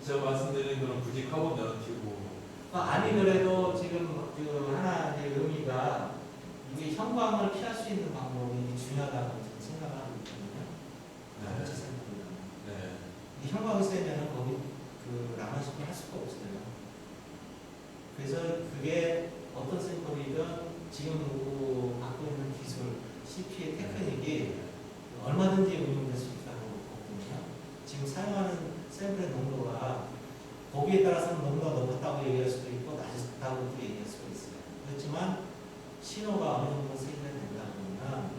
제가 말씀드리는 거는 굳이 카본 내러티브 아니더라도 지금 그 하나 이제 의미가 이게 형광을 피할 수 있는 방법이 중요하다고 저는 생각하고 있거든요. 네. 전체 샘플이다. 네. 이 형광이 세면은 거기 그 라만식을 할 수가 없어요. 그래서 그게 어떤 샘플이든 지금 그 갖고 있는 기술 CP의 테크닉이 얼마든지 응용될 수 있다고 보거든요. 지금 사용하는 샘플의 농도가 거기에 따라서는 농도가 높았다고 얘기할 수도 있고 낮았다고 얘기할 수도 있어요. 그렇지만 신호가 어느 정도 세기가 된다 보면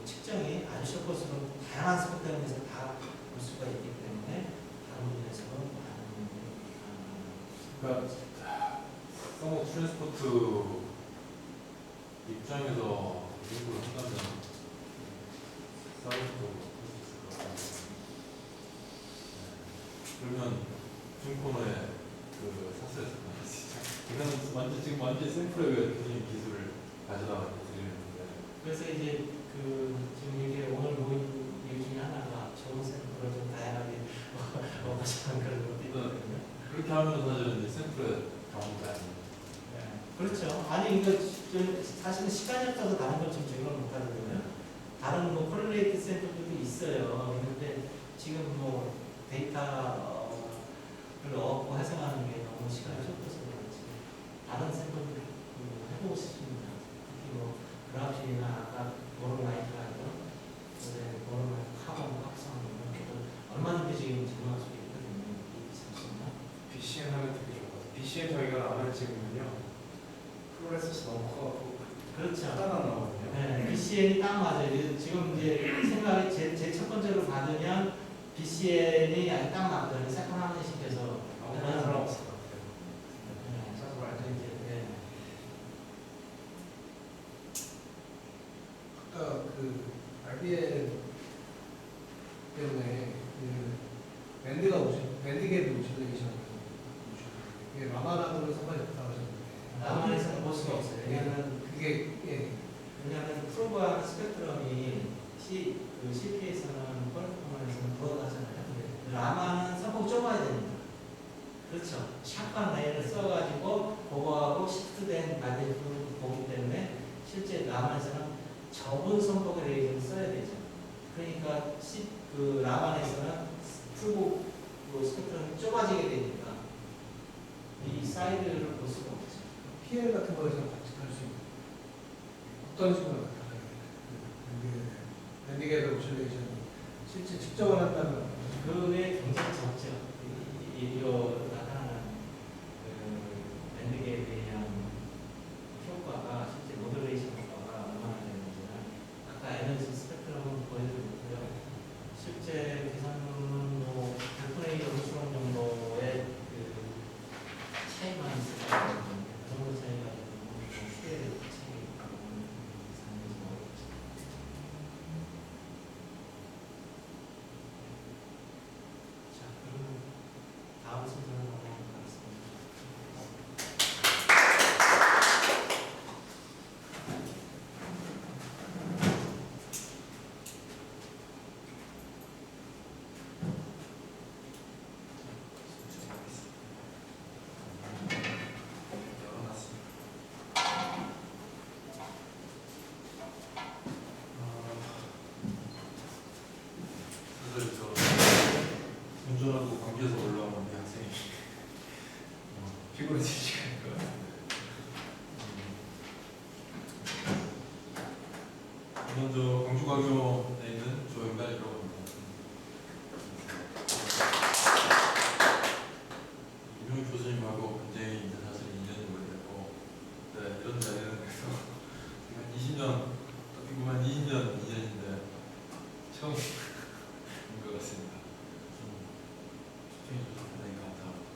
측정이 아주 셔컷으로 다양한 스펙트럼에서 다 볼 수가 있기 때문에 다른 분야에서는 많은 그러니까 성우 트랜스포트 입장에서 연구를 한다면 사우스도 할수 있을 것 같아요. 그러면 중코너에 그 삭스에서 이거는 완전 지금 완전 샘플에 교수님 기술을 가져다 드리는데 그래서 이제 그 지금 이게 오늘 모인 이유 중에 하나가 좋은 샘플을 좀 다양하게 가져가는 그런 것도 있거든요. 그렇게 하면 사실은 이제 샘플의 경우가 아니에요. 그렇죠. 아니 이거 사실은 시간이 없어서 다른 걸 좀 제공을 못 하거든요. 다른 뭐 콜레이트 샘플들도 있어요. 있는데 지금 뭐 데이터를 얻고 해석하는 게 너무 시간이 좁아서 그렇지. 다른 샘플들 해보고 싶습니다. 특히 뭐 그라필이나 아까 보로라이트라고 보로라이트 카본 합성 이런 것들 얼마든지 지금 제공할 수 있거든요. 이 잠시만요. BCN 하면 되게 좋거든요. BCN 저희가 라면을 찍으면요 플로레스스 너무 커갖고 그렇죠. 하나만 나오거든요. 네, BCN이 딱 맞아요. 지금 이제 생각이 제 첫 번째로 받으면 BCN이 딱 맞거든요. 세컨 하나 시켜서 아무런 사람 없을 것 같아요. 네, 사서 알죠. 이제 네. 아까 그 RBL 때문에 그 밴드갭 오실레이션 이게 라마라고는 상관이 없다고 하셨는데 라만에서는 볼 수가 없어요. 왜냐하면 그게 예. 왜냐하면 프로그램 스펙트럼이 그 CP에서는 퀄리티에서는 들어가잖아요. 라만은 선폭 좁아야 됩니다. 그렇죠. 샷건 레이를 써가지고 그거하고 시프트된 마디를 보기 때문에 실제 라만에서는 적은 선폭의 레이를 써야 되죠. 그러니까 그 라만에서는 풀고 그 스펙트럼이 좁아지게 되니까 이 사이드를 볼 수가 없죠. PL 같은 거에서 같이 할 수 있는 어떤 식으로 나타나요? 밴드갭 오실레이션이 실제 측정을 한다면 그게 굉장히 적죠. 이거 나타나는 그 밴드갭에 대한 효과가 실제 모듈레이션 효과가 얼마나 되는지는 아까 에너지 스펙트럼은 보여드렸고요. 실제 계산은 뭐 100분의 1 음수론 정도의 그 차이만 있을 거거든요. 그 정도 차이가 뭐 수의 차이가 있다고 계산이 좀 어렵죠. 자, 그러면 다음 순서로 넘어가도록 하겠습니다. 사실 저 운전하고 관계에서 올라오는 이 학생이 피곤해지실 것 같아요. 먼저 광주광교에 있는 조영단이라고 합니다. 유명 교수님하고 굉장히 이제 사실 인연이 오래됐고, 네, 이런 자리는 그래서 한 20년, 어떻게 보면 20년 인연인데 처음인 것 같습니다. 추천해 주셔서 대단히 감사합니다.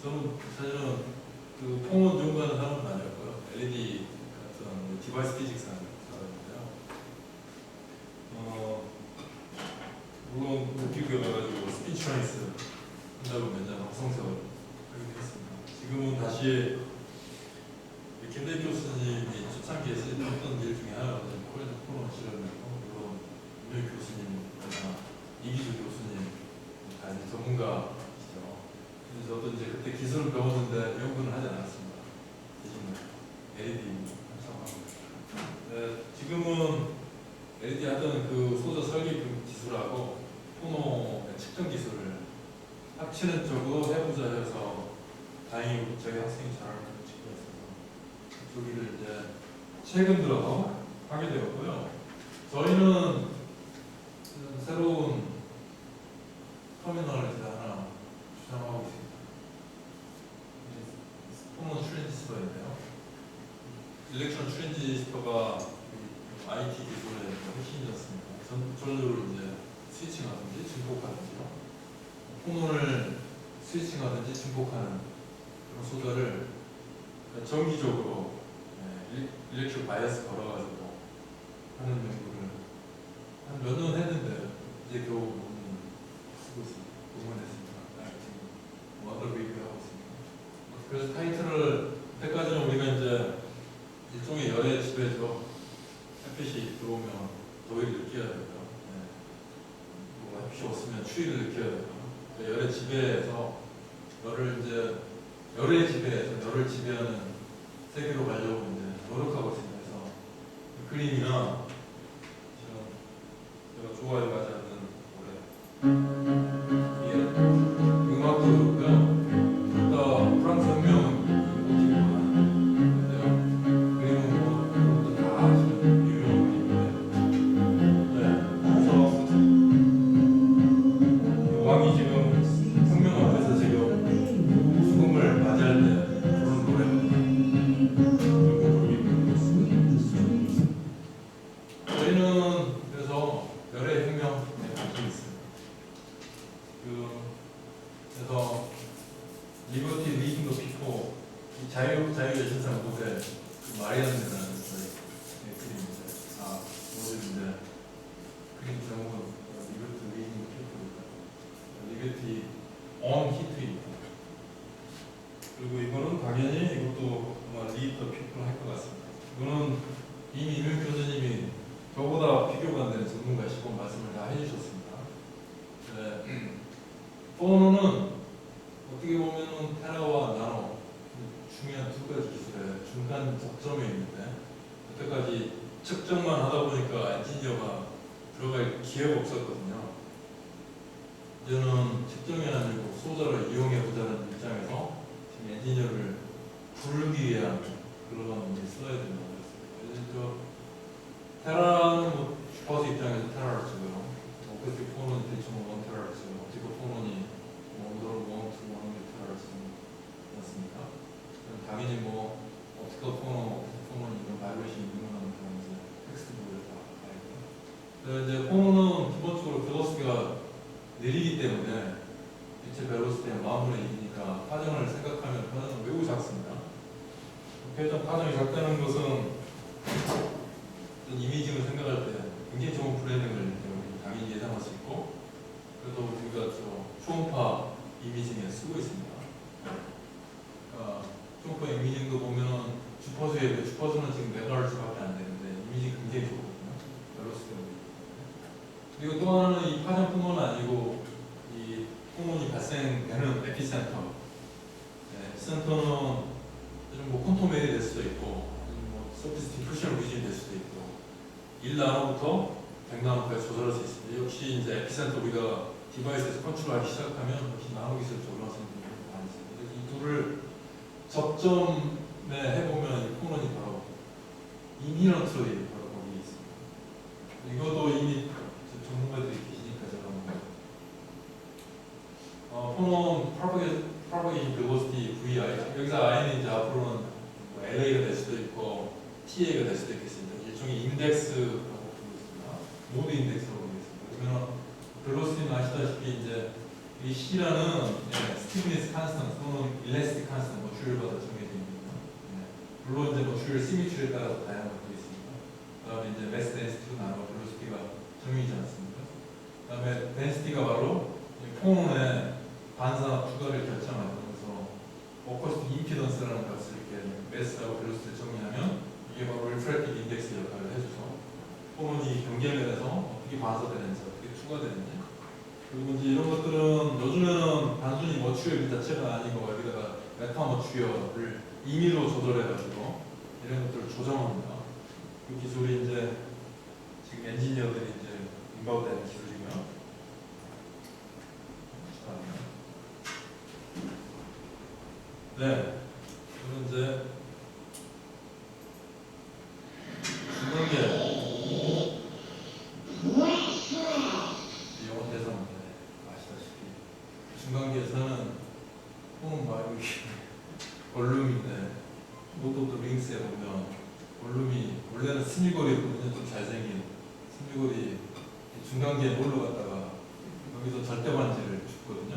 저는 사실은 그 폰원 연구하는 사람은 아니었고요. LED 같은 디바이스 피직스 하는 사람인데요. 물론 비교해가지고 스피치 트레이스 한다고 몇년 학성세월 하기도 했습니다. 지금은 다시 김대 교수님이 초창기에 했던 일 중에 하나가 코로나 실험이고, 물론 윤영 교수님이나 이기주 교수님 LED 하던 그 소저 설계 기술하고 포노 측정 기술을 합치는 쪽으로 해보자 해서 다행히 저희 학생이 잘 찍고 있어서 그쪽을 이제 최근 들어서 하게 되었고요. 저희는 새로운 터미널을 이제 하나 주장하고 있습니다. 포노 트랜지스터인데요. 일렉트론 트랜지스터가 IT 기술의 핵심이었습니다. 전적으로 이제 스위칭하든지 증폭하든지요. 포논을 스위칭하든지 증폭하는 그런 소자를 정기적으로 일렉트릭 바이어스 걸어가지고 하는 연구를 한 몇 년 했는데 이제 겨우 논문 쓰고 있습니다. 논문했습니다. 지금 워더 리뷰 하고 있습니다. 그래서 타이틀을 그때까지는 우리가 이제 일종의 열의 집에서 햇빛이 들어오면 더위를 느껴야 되고요. 뭐 햇빛이 없으면 추위를 느껴야 되고요. 열의 지배에서 열의 지배에서 열을 지배하는 세계로 가려고 이제 노력하고 있습니다. 그래서 그림이나 제가 좋아해가지 않는 노래 이게 음악도 그렇고요. 또 프랑스 혁명 모티브가 있는데요. 그림은 뭐 여러분들 다 아시는 유명한 그림인데 그래서 왕이 지금 혁명 앞에서 지금 죽음을 맞이할 때 부르는 노래입니다. 저희는 그래서 열의 혁명에 관심이 있습니다. 그래서 리버티 리딩 더 피포 자유의 신상 무대 마리안이라는 그림인데 모델인데 그림 제목은 리버티 리딩 더 피포입니다. 리버티 on 히트입니다. 그리고 이거는 당연히 이것도 아마 리드 더 피플 할 것 같습니다. 이거는 이미 이명 교수님이 저보다 비교가 안 되는 전문가시고 말씀을 다 해주셨습니다. 네. 포노는 어떻게 보면은 테라와 나노 중요한 두 가지 기술의 중간 접점에 있는데 여태까지 측정만 하다 보니까 엔지니어가 들어갈 기회가 없었거든요. 이제는 측정이 아니고 소자를 이용해보자는 입장에서 지금 엔지니어를 부르기 위한 그런 게 써야 된다고 했어요. 테라는 뭐 주파수 입장에서 테라를 쓰고요. 오페스틱 포논이 대충 1테라를 쓰고 옵티컬 포논이 원더로 1, 2, 1테라를 쓰는 않습니까? 당연히 뭐 옵티컬 포논 이런 바이브레이션 이용하는 그런 이제 텍스트북을 다 알고요. 이제 포논은 기본적으로 벨로시티가 느리기 때문에 빛의 벨로시티의 마음을 이기니까 파장을 생각하면 파장은 매우 작습니다. 일단 파장이 작다는 것은 이미징을 생각할 때 굉장히 좋은 브랜딩을 당연히 예상할 수 있고 그래도 우리가 초음파 이미징에 쓰고 있습니다. 그러니까 초음파 이미징도 보면 주파수는 지금 메가헤르츠밖에 안 되는데 이미징이 굉장히 좋거든요. 벨로시티가 그리고 또 하나는 이 파장뿐만 아니고 이 포논이 발생되는 에피센터 센터는 뭐 콘토메일이 될 수도 있고 서피스 디프션 리진이 될 수도 있고 1나노부터 100나노까지 조절할 수 있습니다. 역시 이제 에피센터 우리가 디바이스에서 컨트롤하기 시작하면 역시 나노 기술 적용하시는 분들이 많이 있습니다. 그래서 이 둘을 접점에 해보면 이 포논이 바로 이미넌트로이 바로 거기 있습니다. 이것도 이미 전문가들이 계시니까 제가 포논 프로퍼게이션 벨로시티 VI 여기서 I는 이제 앞으로는 뭐 LA가 될 수도 있고 TA가 될 수도 있겠습니다. 일종의 인덱스라고 부르고 있습니다. 모드 인덱스라고 부르고 있습니다. 그러면 벨로시티는 아시다시피 이제 이 C라는 스티브니스 칸스턴트 또는 일레스틱 칸스턴트 뭐 주율마다 정해져 있습니다. 물론 이제 뭐 주율 시미트리에 따라서 다양한 것들이 있습니다. 그다음에 이제 매스 덴시티로 나누고 벨로시티가 정해지지 않습니까? 그다음에 덴시티가 바로 포논의 반사 부가를 결정하는 그래서 어코스틱 임피던스라는 값을 이렇게 매스하고 벨로시티를 정의하면 이게 바로 리프렉티브 인덱스 역할을 해줘서 포논이 경계면에서 어떻게 반사되는지 어떻게 추가되는지 그리고 이제 이런 것들은 요즘에는 단순히 머추얼 자체가 아니고 여기다가 메타 머추얼을 임의로 조절해가지고 이런 것들을 조정합니다. 그 기술이 이제 지금 엔지니어들이 이제 인바우드하는 기술이고요. 네, 그럼 이제 중간계 영어 대사인데 아시다시피 중간계에서는 폼은 막 이렇게 볼륨인데 로드 오브 더 링스에 보면 볼륨이 원래는 스미골이거든요. 좀 잘생긴 스미골이 중간계에 몰러 갔다가 여기서 절대반지를 줬거든요.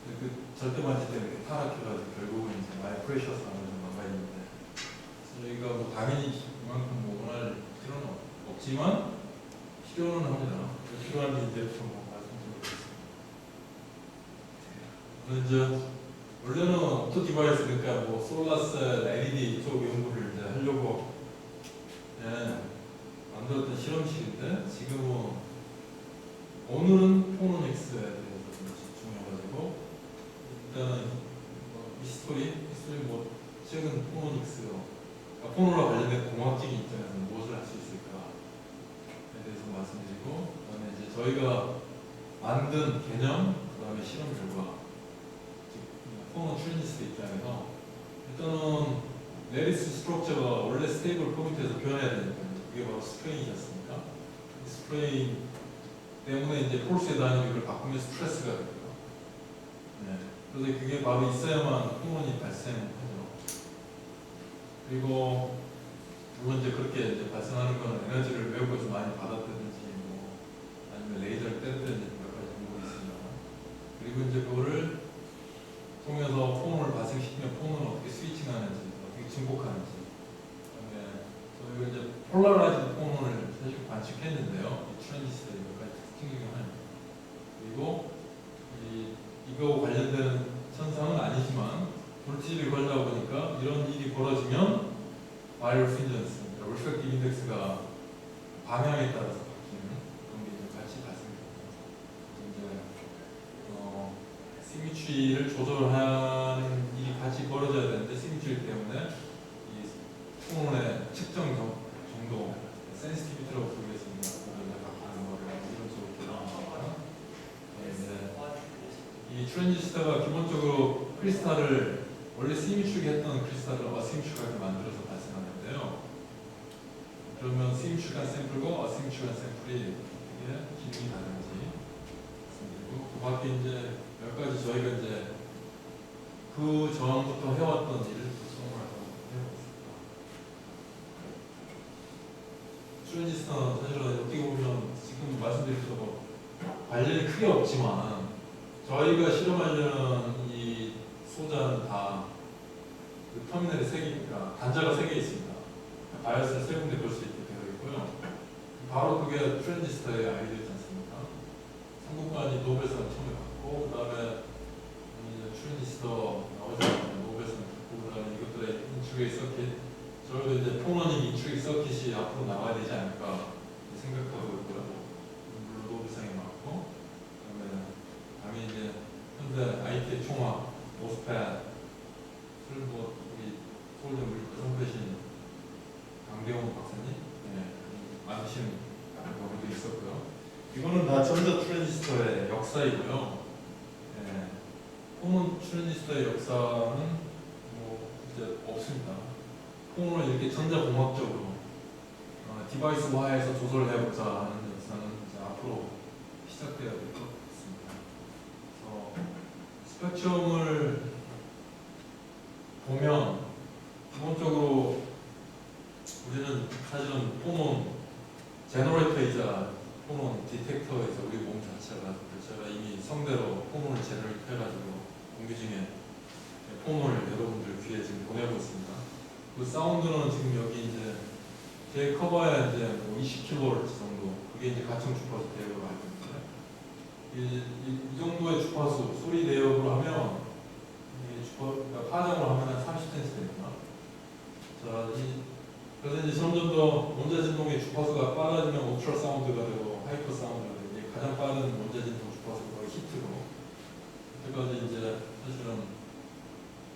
근데 그 절대반지 때문에 이렇게 타락해가지고 결국은 이제 마이 프레셔스 하면 좀 망가지는데 저희가 뭐 당연히 이만큼 뭐 원할 필요는 없지만 필요는 합니다. 필요한 이제 좀 말씀드리겠습니다. 이제 원래는 오토 디바이스 그러니까 뭐 솔라셀, LED 이쪽 연구를 이제 하려고 만들었던 실험실인데 지금은 오늘은 포노닉스에 대해서 좀 집중해가지고 일단은 히스토리 뭐 최근 포노닉스 그러니까 포노와 관련된 공학적인 입장에서는 무엇을 할 수 있을까에 대해서 말씀드리고 그다음에 이제 저희가 만든 개념 그다음에 실험 결과 포노 트랜지스터 입장에서 일단은 레리스 스트럭처가 원래 스테이블 포인트에서 변해야 되니까 그게 바로 스프레인이지 않습니까? 스프레인 때문에 이제 폴스의 단위를 바꾸면 스트레스가 되고요. 네. 그래서 그게 바로 있어야만 포논이 발생하죠. 그리고 물론 이제 그렇게 이제 발생하는 건 에너지를 외부에서 많이 받았다든지 뭐 아니면 레이저를 때렸다든지 몇 가지 방법이 있습니다. 그리고 이제 그거를 통해서 폰을 발생시키면 폰은 어떻게 스위칭하는지, 어떻게 증폭하는지. 그다음에 저희가 이제 폴라라이즈드 폰을 사실 관측했는데요. 이 트랜지스터의 몇 가지 특징 중에 하나입니다. 그리고 이거 관련된 현상은 아니지만 물질이 걸다 보니까 이런 일이 벌어지면 바이럴 핀전스, 리프렉티브 인덱스가 방향에 따라서 바뀌는 그런 게 좀 같이 발생됩니다. 이제 시미트리를 조절하는 일이 같이 벌어져야 되는데 시미트리 때문에 이 폰의 측정 정도, 센시티비티라고 부르겠습니다. 그걸 바꾸는 거를 이런 식으로 표현합니다. 이 트랜지스터가 기본적으로 크리스탈을 원래 시미트리게 했던 크리스탈을 어시미트리하게 만들어서 발생하는데요. 그러면 시미트리한 샘플과 어시미트리한 샘플이 어떻게 기능이 다른지 말씀드리고 그 밖에 이제 몇 가지 저희가 이제 그 전부터 해왔던 일을 구성하고 해보겠습니다. 트랜지스터는 사실은 어떻게 보면 지금 말씀드린 것처럼 관련이 크게 없지만 저희가 실험하려는 이 소자는 다 그 터미널이 3개니까 단자가 3개 있습니다. 바이오스를 3군데 볼 수 있게 되어 있고요. 바로 그게 트랜지스터의 아이디어지 않습니까? 한국관이 노벨상을 처음에 받고 그 다음에 트랜지스터 나오자마자 노벨상을 받고 그 다음에 이것들의 인트리게 서킷 저희도 이제 포너닝 인트리게 서킷이 앞으로 나와야 되지 않을까 생각하고 있고요. 물론 노벨상이 맞고 그다음에 당연히 이제 현대 IT 총학 모스펫 뭐 우리 서울대 우리 선배신 강대원 박사님 만드신 경우도 있었고요. 이거는 다 전자 트랜지스터의 역사이고요. 폰은 트랜지스터의 역사는 뭐 이제 없습니다. 폰을 이렇게 전자공학적으로 디바이스화해서 조절해보자 하는 역사는 이제 앞으로 시작돼야 될 것 같습니다. 그래서 스펙트럼을 보면 기본적으로 우리는 사실은 폰은 제너레이터이자 폰은 디텍터이자 우리 몸 자체가 제가 이미 성대로 폰을 제너레이터 해가지고 공기 중에 폰을 여러분들 귀에 지금 보내고 있습니다. 그 사운드는 지금 여기 이제 제 커버에 이제 뭐 20kHz 정도 그게 이제 가청 주파수 대역으로 알고 있는데 이 정도의 주파수 소리 대역으로 하면 그러니까 파장으로 하면 한 30cm 됩니다. 자, 그래서 이제 점점 더 원자 진동의 주파수가 빨라지면 울트라 사운드가 되고 하이퍼 사운드가 되고 이제 가장 빠른 원자 진동 주파수가 히트로 그때까지 이제 사실은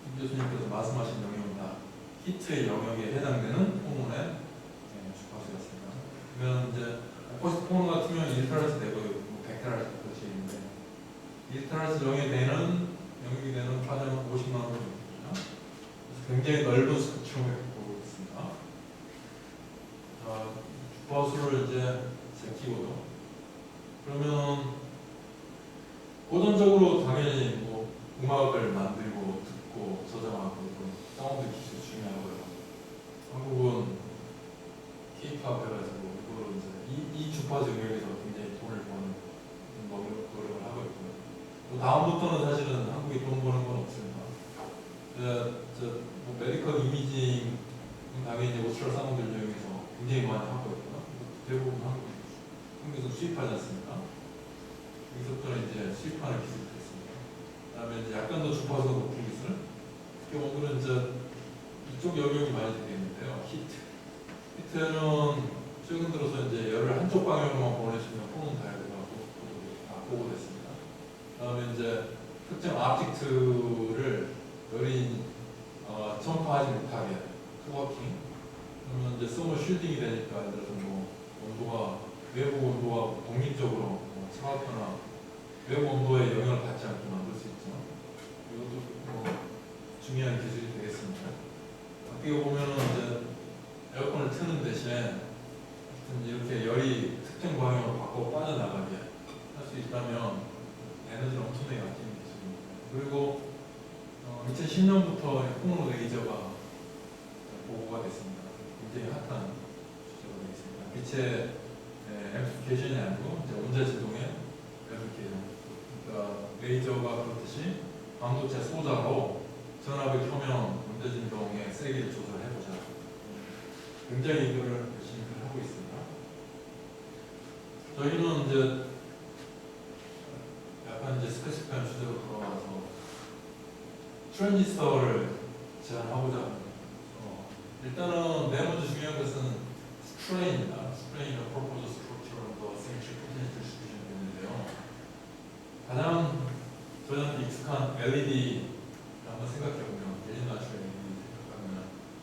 김 교수님께서 말씀하신 영역은 다 히트의 영역에 해당되는 호문의 주파수였습니다. 그러면 이제 리터런스 영역이 되는 파장은 50만 원 정도입니다. 그래서 굉장히 넓은 스펙트럼을 갖고 있습니다. 자, 주파수를 이제 제끼고요. 그러면 고전적으로 당연히 뭐 음악을 만들고 듣고 저장하고 사운드 기술 중요하고요. 한국은 K-pop 해가지고 이거를 이제 이 주파수 영역에서 굉장히 돈을 버는 노력을 하고 있고요. 또 다음부터는 사실은 한국이 돈 버는 건 없습니다. 뭐 메디컬 이미징 당연히 이제 오스트랄 사운드 영역에서 굉장히 많이 하고 있고요. 대부분 한국에서 수입하지 않습니까? 여기서부터는 이제 수입하는 기술이 됐습니다. 그다음에 이제 약간 더 주파수가 높은 기술. 특히 오늘은 이제 이쪽 영역이 많이 되겠는데요. 히트는 최근 들어서 이제 열을 한쪽 방향으로만 보내주면 포는 다이어드가 보고됐습니다. 그다음에 이제 특정 아티트를 열이 전파하지 못하게 토거킹. 그러면 이제 서머 쉴딩이 되니까 예를 들어서 뭐 온도가 외부 온도와 독립적으로 뭐 차갑거나 외부 온도에 영향을 받지 않게 만들 수 있죠. 이것도 뭐 중요한 기술이 되겠습니다. 어떻게 보면은 이제 에어컨을 트는 대신에 이렇게 열이 특정 방향으로 바꿔 빠져나가게 할 수 있다면 에너지를 엄청나게 아끼는 기술입니다. 그리고 2010년부터 풍로 레이저가 보고가 됐습니다. 굉장히 핫한 주제가 되겠습니다. 빛의 앰플리피케이션이 아니고 이제 원자제동의 앰플리피케이션. 그러니까 레이저가 그렇듯이 반도체 소자로 전압을 켜면 원자진동의 세기를 조절해보자. 굉장히 이거를 열심히 하고 있습니다. 저희는 이제 약간 이제 스페시픽한 주제로 돌아와서 트랜지스터를 제안하고자 합니다. 일단은 맨 먼저 중요한 것은 스트레인입니다. 스트레인은 proposed structure of the symmetric potential distribution 되는데요. 가장 저희한테 익숙한 LED 한번 생각해보면 갤린나트리 LED 생각하면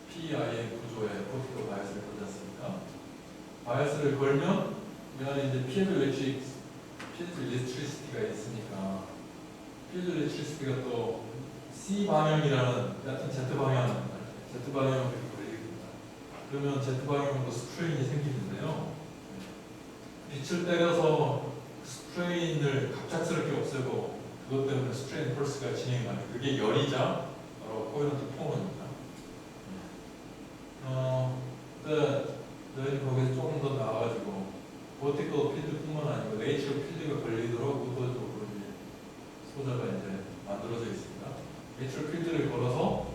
PIN 구조의 포티컬 바이어스를 걸지 않습니까? 바이어스를 걸면 이 안에 이제 필드 일렉트리시티가 있으니까 필드 일렉트리시티가 또 C 방향이라는 같은 Z 방향으로 걸리게 됩니다. 그러면 Z 방향으로 스트레인이 생기는데요. 빛을 때려서 스트레인을 갑작스럽게 없애고 그것 때문에 스트레인 펄스가 진행이 많이 그게 열이자 바로 코헤런트 포너입니다. 저희는 거기서 조금 더 나아가지고 버티컬 필드뿐만 아니고 네이처 필드가 걸리도록 의도적으로 소자가 이제 만들어져 있습니다. 네이처 필드를 걸어서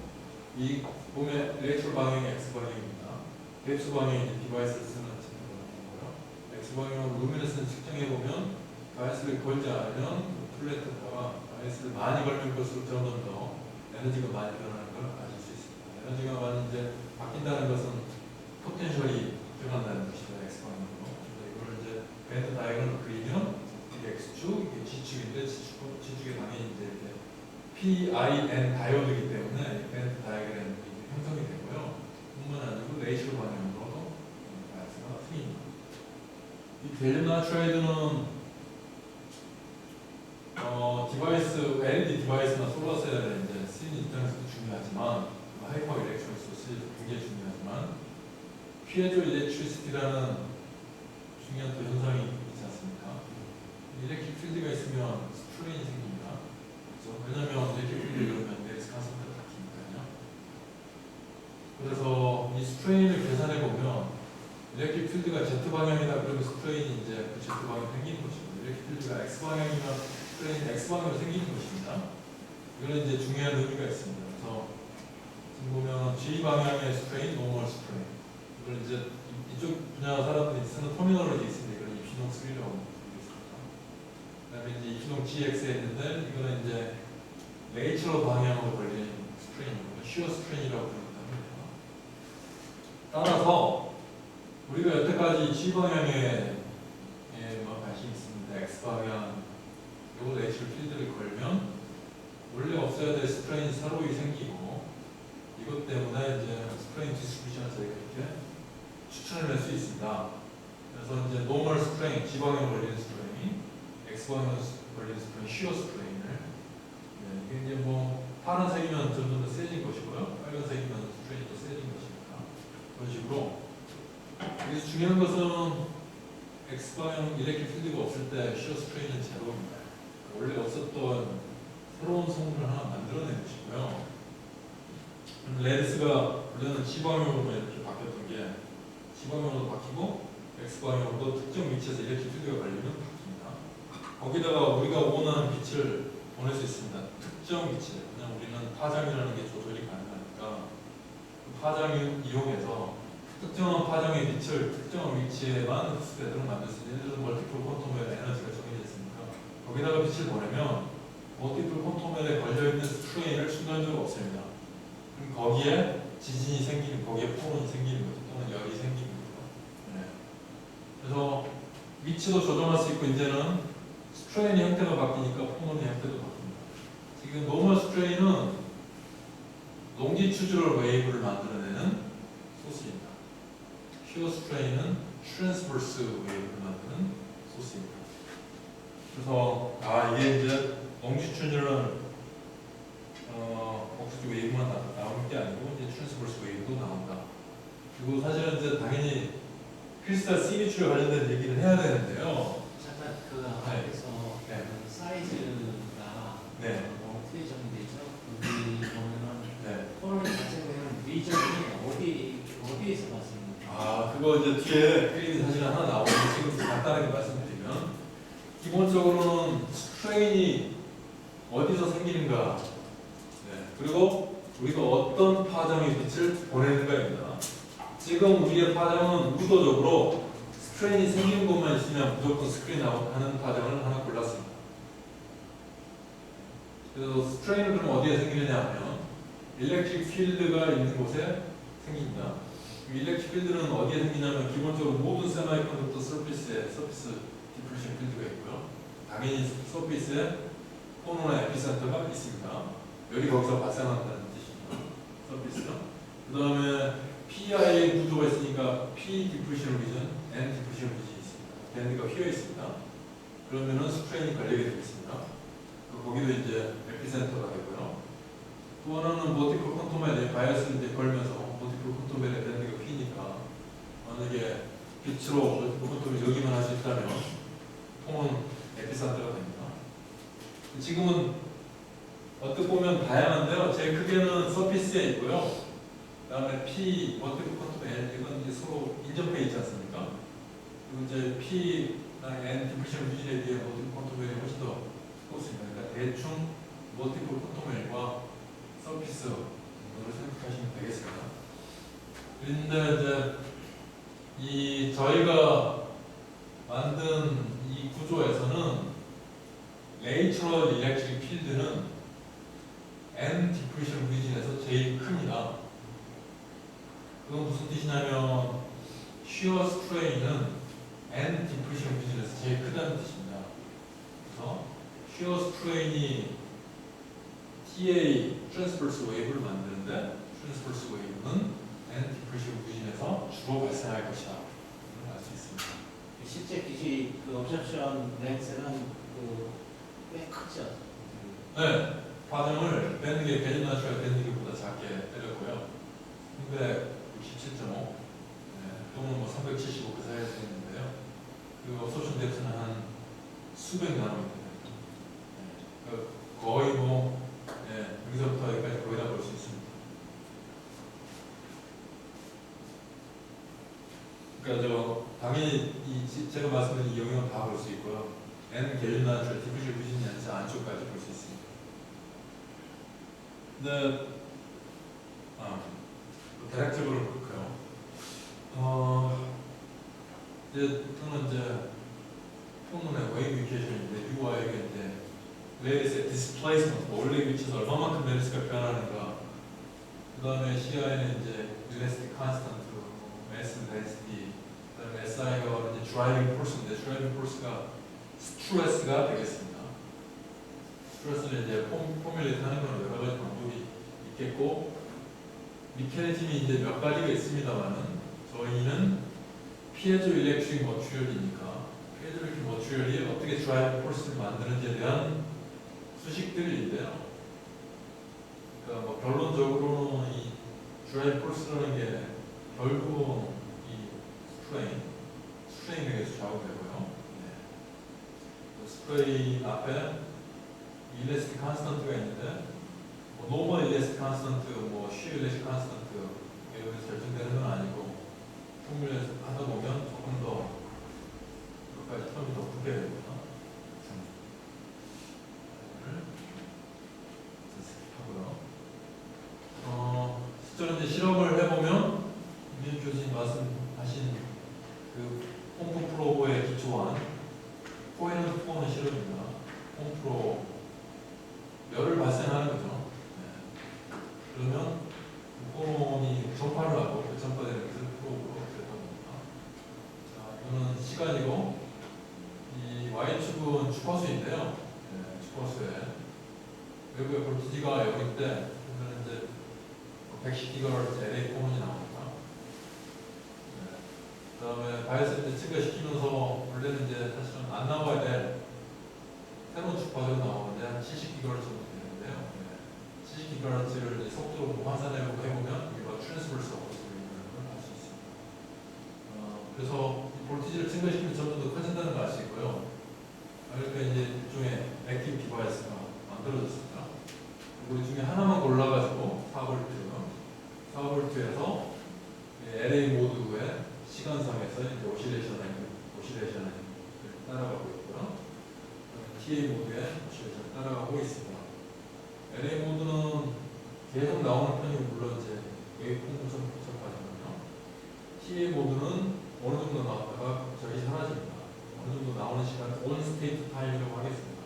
이 몸의 네이처 방향이 X 방향입니다. X 방향이 디바이스를 쓰는 거고요. X 방향으로 루미너스를 측정해 보면 바이스를 걸지 않으면 플랫에다가 바이스를 많이 걸면 걸수록 점점 더 에너지가 많이 변하는 걸 아실 수 있습니다. 에너지가 많이 이제 바뀐다는 것은 포텐셜이 변한다는 뜻이죠. X 방향으로. 이걸 이제 밴드 다이어그램을 그리면 이게 X축, 이게 G축인데 G축에 당연히 이제 이렇게 PIN 다이오드이기 때문에 밴드 다이어그램이 형성이 되고요. 뿐만 아니고 레이쇼 방향으로도 바이스가 트입니다. 이 갤륨나트라이드는 디바이스, LED 디바이스나 솔라셀에 이제 쓰이는 입장에서도 중요하지만 하이퍼 일렉트로닉스로 쓰여서 굉장히 중요하지만 피에조 일렉트리시티라는 중요한 또 현상이 있지 않습니까? 일렉트릭 필드가 있으면 스트레인이 생깁니다. 그렇죠? 왜냐하면 일렉트릭 필드를 열면 넥스 컨센트가 바뀌니까요. 그래서 이 스트레인을 계산해 보면 일렉트릭 필드가 Z 방향이다 그러면 스트레인이 이제 그 Z 방향 생기는 것이고 일렉트릭 필드가 X 방향이면 스트레인이 X 방향으로 생기는 것입니다. 이거는 이제 중요한 의미가 있습니다. 그래서 지금 보면 G 방향의 스트레인, 노멀 스트레인. 이걸 이제 이쪽 분야 사람들이 쓰는 터미널로 되어 있습니다. 이걸 입시동 3라고 부르겠습니다. 그다음에 이제 입시동 GX에 있는데 이거는 이제 네이처 방향으로 걸리는 스트레인이고요. 쉬어 스트레인이라고 부르기도 합니다. 따라서 우리가 여태까지 G 방향에 관심이 있습니다. X 방향 요 네이처 필드를 걸면 원래 없어야 될 스트레인이 새로이 생기고 이것 때문에 이제 스트레인 디스트리뷰션을 저희가 이렇게 추천을 할 수 있습니다. 그래서 이제 노멀 스트레인, G 방향으로 걸리는 스트레인, X 방향으로 걸리는 스프레인, 쉬어 스프레인을. 네, 이게 이제 뭐 파란색이면 점점 더 세진 것이고요. 빨간색이면 스프레인이 더 세진 것이니까 그런 식으로. 여기서 중요한 것은 X방향 일렉트릭 필드가 없을 때 쉬어 스프레인은 제로입니다. 원래 없었던 새로운 성분을 하나 만들어낸 것이고요. 레드스가 원래는 G방향으로 이렇게 바뀌었던 게 G방향으로 바뀌고 X방향으로도 특정 위치에서 일렉트릭 필드가 걸리면 바뀝니다. 거기다가 우리가 원하는 빛을 보낼 수 있습니다. 특정 위치에. 그냥 우리는 파장이라는 게 조절이 가능하니까 그 파장을 이용해서 특정한 파장의 빛을 특정한 위치에만 흡수되도록 만들 수 있는, 예를 들어서 멀티플 퀀텀웰 에너지가 정해져 있으니까 거기다가 빛을 보내면 멀티플 퀀텀웰에 걸려있는 스트레인을 순간적으로 없앱니다. 그럼 거기에 지진이 생기는, 거기에 포론이 생기는 거죠. 또는 열이 생기는 거죠. 네. 그래서 위치도 조정할 수 있고, 이제는 스트레인의 형태가 바뀌니까 포론의 형태도 바뀝니다. 지금 노멀 스트레인은 롱지튜드럴 웨이브를 만들어내는 소스입니다. 쉬어 스트레인은 트랜스버스 웨이브를 만드는 소스입니다. 그래서 이게 이제 롱지튜드럴 억수주 웨이브만 나오는 게 아니고 이제 트랜스버스 웨이브도 나온다. 그리고 사실은 이제 당연히 크리스탈 시미추에 관련된 얘기를 해야 되는데요. 잠깐 그 앞에서 네. 그 사이즈가 네. 어떻게 정리되죠? 여기 보면은 네. 코로나 자체는 리전이 어디에서 봤습니까? 그거 이제 뒤에 그림이 사실 하나 나오는데 지금 간단하게 말씀드리면 기본적으로는 스트레인이 어디서 생기는가, 네. 그리고 우리가 어떤 파장의 빛을 보내는가입니다. 지금 우리의 파장은 의도적으로 스트레인이 생기는 것만 있으면 무조건 스크린 하는 파장을 하나 골랐습니다. 그래서 스트레인은 그럼 어디에 생기느냐 하면 일렉트릭 필드가 있는 곳에 생깁니다. 일렉트릭 필드는 어디에 생기냐면 기본적으로 모든 세마이컨덕터 서피스에 서피스 디프레션 필드가 있고요. 당연히 서피스에 포노나 에피센터가 있습니다. 열이 거기서 발생한다는 뜻이죠. 서피스요. 그 다음에 PI 구조가 있으니까 P 디프레션 리전, N 디프레션 리전이 있습니다. 밴드가 휘어 있습니다. 그러면은 스트레인이 걸리게 되겠습니다. 거기도 이제 에피센터가 되고요. 또 하나는 멀티플 퀀텀에 바이어스를 이제 걸면서 멀티플 퀀텀에 밴드가 휘니까 만약에 빛으로 멀티플 퀀텀이 여기만 할 수 있다면 통은 에피센터가 됩니다. 지금은 어떻게 보면 다양한데요. 제일 크게는 서피스에 있고요. 그 다음에 P, 멀티플 퀀텀 N, 이건 이제 서로 인접해 있지 않습니까? 그리고 이제 P나 N 디프레션 리전에 비해 멀티플 퀀텀 훨씬 더 있습니다. 그러니까 대충 멀티플 퀀텀 서피스 정도로 생각하시면 되겠습니다. 그런데 이제 이 저희가 만든 이 구조에서는 레이처럴 일렉트릭 필드는 N 디프레션 리전에서 제일 큽니다. 그건 무슨 뜻이냐면 쉬어 스트레인은 N 디프레션 리전에서 제일 크다는 뜻입니다. 그래서 쉬어 스트레인이 TA 트랜스버스 웨이브를 만드는데 트랜스버스 웨이브는 N 디프레션 리전에서 주로 발생할 것이다. 알 수 있습니다. 실제 빛이 그 옵션션 렌스는 꽤 크죠. 네, 파장을 밴드계 베리 나추럴 밴드계보다 작게 때렸고요. 367.5, 또는 뭐 375 그 사이에서 있는데요. 그 옵션 뎁스는 한 수백 나노미터 됩니다. 거의 뭐 여기서부터 여기까지 거의 다 볼 수 있습니다. 그러니까 당연히 제가 말씀드린 이 영역은 다 볼 수 있고요. N 갤린 나추럴 디프레션 리전이 아니라 안쪽까지 볼 수 있습니다. 근데 대략적으로 그렇고요. 또는 이제 포문의 웨이브 이퀘이션인데 UI가 이제 레디스의 디스플레이스먼트, 원래 위치에서 얼마만큼 레디스가 변하는가. 그 다음에 CI는 이제 릴레스틱 컨스턴트, 매스 렌시티, 그 다음에 SI가 이제 드라이빙 포스인데 드라이빙 포스가 스트레스가 되겠습니다. 스트레스는 이제 포뮬레이트 하는 건 여러 가지 방법이 있겠고, 미케니즘이 이제 몇 가지가 있습니다만은 저희는 피에조 일렉트릭 머티리얼이니까 피에조 일렉트릭 머티리얼이 어떻게 어떻게 드라이브 폴스를 만드는지에 대한 수식들인데요. 그러니까 뭐 결론적으로는 이 드라이브 폴스라는 게 결국은 이 스프레인에 의해서 좌우되고요. 그 스프레인 앞에 일레스틱 컨스턴트가 있는데 뭐 노멀 일레스틱 컨스턴트, 뭐 쉬어 일레스틱 컨스턴트에 의해서 결정되는 건 아니고 포뮬레이션 하다 보면 조금 더 몇 가지 텀이 더 붙게 됩니다. 실제로 이제 실험을 해보면 김현 교수님 말씀하신 그 pom프 프로브에 기초한 코헤런트 포는 실험입니다. pom프로 열을 발생하는 거죠. 그러면 포론이 전파를 하고 그 전파되는 것을 프로브로 됐던 겁니다. 자, 이거는 시간이고 이 Y축은 주파수인데요. 주파수에 외부의 볼티지가 여기인데 보면 이제 110GHz LA 포문이 나옵니다. 그 다음에 바이오스를 증가시키면서 원래는 이제 사실은 안 나와야 될 새로운 주파수가 나오는데 한 70GHz 정도 되는데요. 70GHz를 속도로 환산해보고 해보면 우리가 트랜스버스 오버스를 알 수 있습니다. 그래서 이 볼티지를 증가시키면 점점 더 커진다는 걸 알 수 있고요. 그러니까 이제 일종의 액티브 디바이스가 만들어졌습니다. 그리고 이 중에 하나만 골라가지고 4V에서 LA 모드의 시간상에서 이제 오실레이션을 따라가고 있고요. TA 모드의 오실레이션을 따라가고 있습니다. LA 모드는 계속 나오는 편이고 물론 이제 웨이브폼 전파잖아요. TA 모드는 어느 정도 나왔다가 저기 사라집니다. 어느 정도 나오는 시간 on state time이라고 하겠습니다.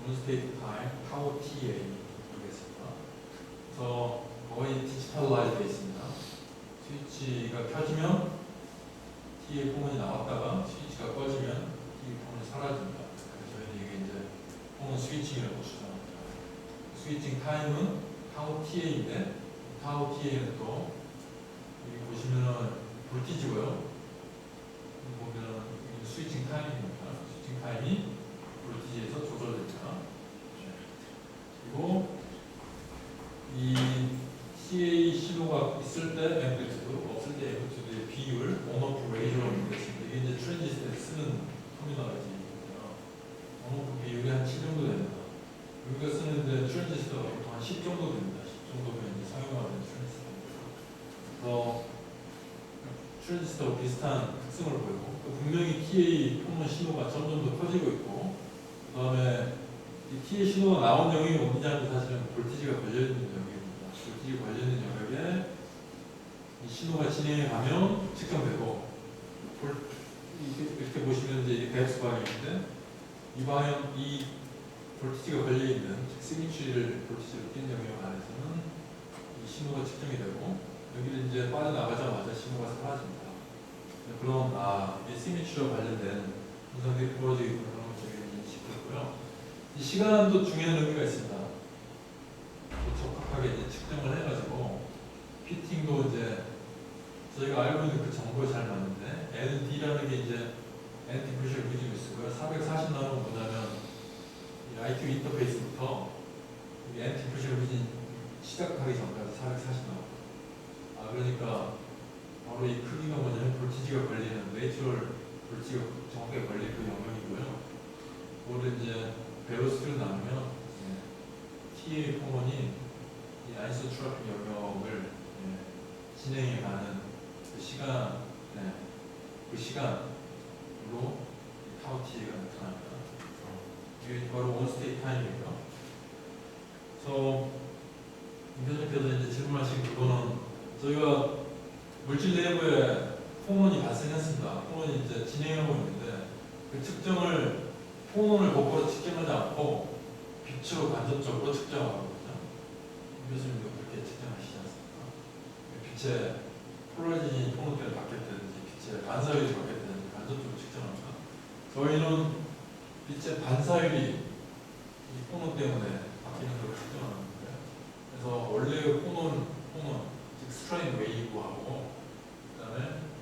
on state time, tau TA 하겠습니다. 그래서 거의 디지털라이즈 되어 있습니다. 스위치가 켜지면 TA 포문이 나왔다가 스위치가 꺼지면 TA 포문이 사라집니다. 그래서 저희는 이게 이제 포문 스위칭이라고 주장합니다. 스위칭 타임은 타우 TA인데 타우 TA는 또 여기 보시면은 볼티지고요. 보면 스위칭 타임입니다. 스위칭 타임이 볼티지에서 조절됩니다. 그리고 이 TA 신호가 있을 때 앰플리튜드, 없을 때 앰플리튜드의 비율, 온오프 레이저라고 되겠습니다. 이게 이제 트랜지스터에 쓰는 터미널이거든요. 온오프 비율이 한 7 정도 됩니다. 우리가 쓰는 이제 트랜지스터가 보통 한 10 정도 됩니다. 10 정도면 이제 사용하는 트랜지스터입니다. 그래서 트랜지스터와 비슷한 특성을 보이고 또 분명히 TA 포문 신호가 점점 더 커지고 있고 그 다음에 이 TA 신호가 나온 영역이 어디냐면 사실은 볼티지가 걸려있는 영역입니다. 볼티지가 걸려있는 영역에 이 신호가 진행해 가면 측정되고 이렇게 보시면 이제 배수 방향인데 이 방향, 이 볼티지가 걸려있는 시그니처를 볼티지로 띈 영역 안에서는 이 신호가 측정이 되고 여기를 이제 빠져나가자마자 신호가 사라집니다. 그런 이 시그니처와 관련된 분석이 벌어지고 있구나 그런 걸 저희가 인식했고요. 이 시간도 중요한 의미가 있습니다. 적합하게 이제 측정을 해가지고 피팅도 이제 저희가 알고 있는 그 정보에 잘 맞는데 ND라는 게 이제 엔티 프레셔 리디우스고요. 440 나누면 뭐냐면 이 IQ 인터페이스부터 엔티 프레셔 리디 시작하기 전까지 440 나옵니다. 그러니까 바로 이 크기가 뭐냐면 볼티지가 걸리는 내추럴 볼티지가 정확하게 걸릴 그 영역이고요. 그거를 이제 벨로시티로 나누면 TA 포문이 이 아이소트로피 영역을 진행해가는 그 시간, 그 시간으로 타우 TA가 나타납니다. 이게 바로 원스테이트 타임이고요. 그래서 임 교수님께서 이제 질문하신 그거는 저희가 물질 내부에 포문이 발생했습니다. 포문이 이제 진행하고 있는데 그 측정을 포문을 곧바로 측정하지 않고 빛으로 간접적으로 측정하거든요. 교수님도 그렇게 측정하시지 않습니까? 빛의 폴라리진이 포문 때문에 바뀌었다든지 빛의 반사율이 바뀌었다든지 간접적으로 측정합니다. 저희는 빛의 반사율이 이 포문 때문에 바뀌는 걸 측정하는 거예요. 그래서 원래의 포문 즉 스트레인 웨이브하고 그 다음에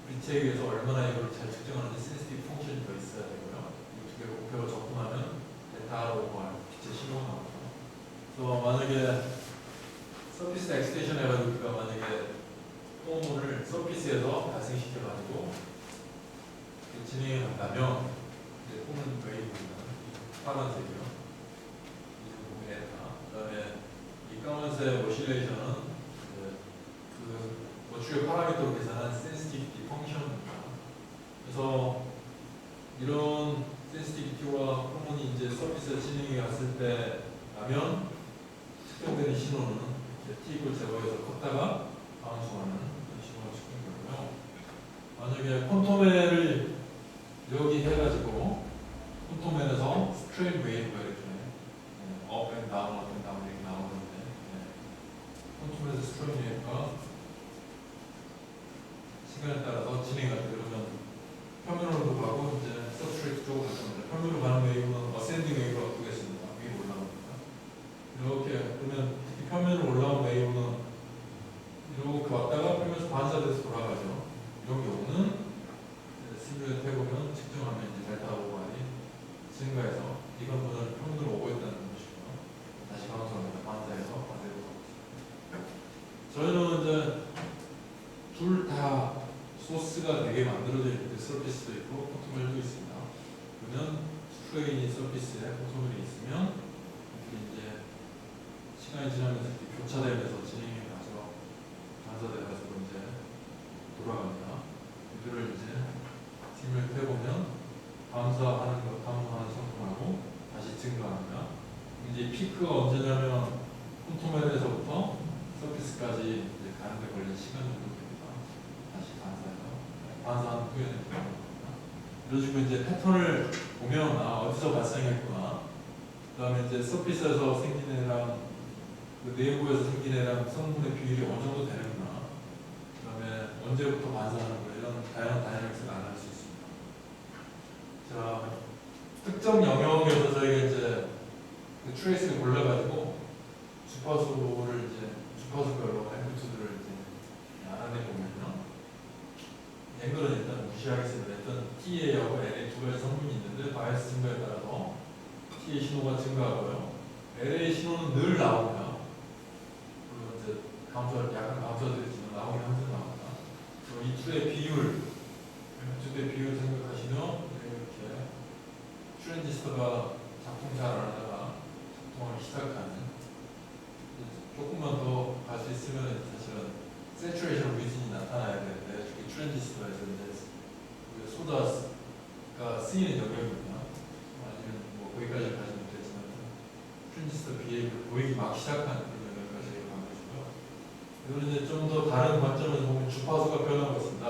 빛에 의해서 얼마나 이걸 잘 측정하는지 센시티브 펑션이 더 있어야 되고요. 이 두 개가 목표가 만약에 서피스 엑스텐션 해가지고 우리가 만약에 폼을 서피스에서 발생시켜가지고 진행해 간다면 이제 폼은 웨이브입니다. 파란색이요. 이 정도 에타. 그다음에 이 까만색 오실레이션은 그 주요 파라미터로 계산한 센시티비티 펑션입니다. 그래서 이런 센시티비티와 폼이 이제 서피스에 진행해 갔을 때 라면 측정되는 신호는 T입을 제거해서 컸다가 방수하는 그런 신호가 측정되고요. 만약에 콘토멜을 여기 해가지고 콘토멜에서 스트레인 웨이브가 이렇게 업 앤 다운, 업 앤 다운 이렇게 나오는데 콘토멜에서 스트레인 웨이브가 시간에 따라서 진행할 때 그러면 표면으로도 가고 이제 서브스트레이트 쪽으로 갈 겁니다. 표면으로 가는 웨이브는 어센딩 웨이브라고 부르겠습니다. 위로 올라갑니다. 이렇게 그러면 특히 표면으로 올라온 웨이브는 이렇게 왔다가 표면에서 반사돼서 돌아가죠. 이런 경우는 시뮬레이트 해보면 측정하면 이제 델타 오버이 증가해서 이건 보다 표면으로 오고 있다는 것이고요. 다시 방송합니다. 반사해서 반대로 가고 있습니다. 저희는 이제 둘 다 소스가 되게 만들어져 있는데 서피스도 있고 포토멜도 있습니다. 그러면 스트레인이 서피스에 포토멜이 있으면 이게 이제 시간이 지나면서 이렇게 교차되면서 진행이 가서 반사돼가지고 이제 돌아갑니다. 이들을 이제 시뮬레이트 해보면 방사하는 성분하고 다시 증가합니다. 이제 피크가 언제냐면 포토멜에서부터 서피스까지 이제 가는데 걸린 시간 정도 됩니다. 다시 반사한 후에 이런 식으로 이제 패턴을 보면 어디서 발생했구나. 그 다음에 이제 서피스에서 생긴 애랑 그 내부에서 생긴 애랑 성분의 비율이 어느 정도 되는구나. 그 다음에 언제부터 반사하는 거 이런 다양한 다이내믹스를 알아낼 수 있습니다. 자, 특정 영역에서 저희가 이제 그 트레이스를 골라가지고 주파수를 이제 주파수별로 앰플리튜드를 이제 알아내보면요. 앵글은 일단 무시하겠습니다. 일단 TA하고 LA 두 가지 성분이 있는데 바이어스 증가에 따라서 TA 신호가 증가하고요. LA 신호는 늘 나옵니다. 물론 이제 약간 감소되지만 나오긴 항상 나옵니다. 그리고 이 둘의 비율, 앰플리튜드의 비율 생각하시면 이렇게 트랜지스터가 작동 잘 안 하다가 작동하기 시작하는 조금만 더 갈 수 있으면 사실은 세츄레이션 리즌이 나타나야 되는데 특히 트랜지스터에서 이제 소다가 쓰이는 영역입니다. 아니면 뭐 거기까지 가지 못했지만 트랜지스터 비해를 보이기 막 시작하는 그런 영역까지 가는 것이고요. 이거는 이제 좀 더 다른 관점에서 보면 주파수가 변하고 있습니다.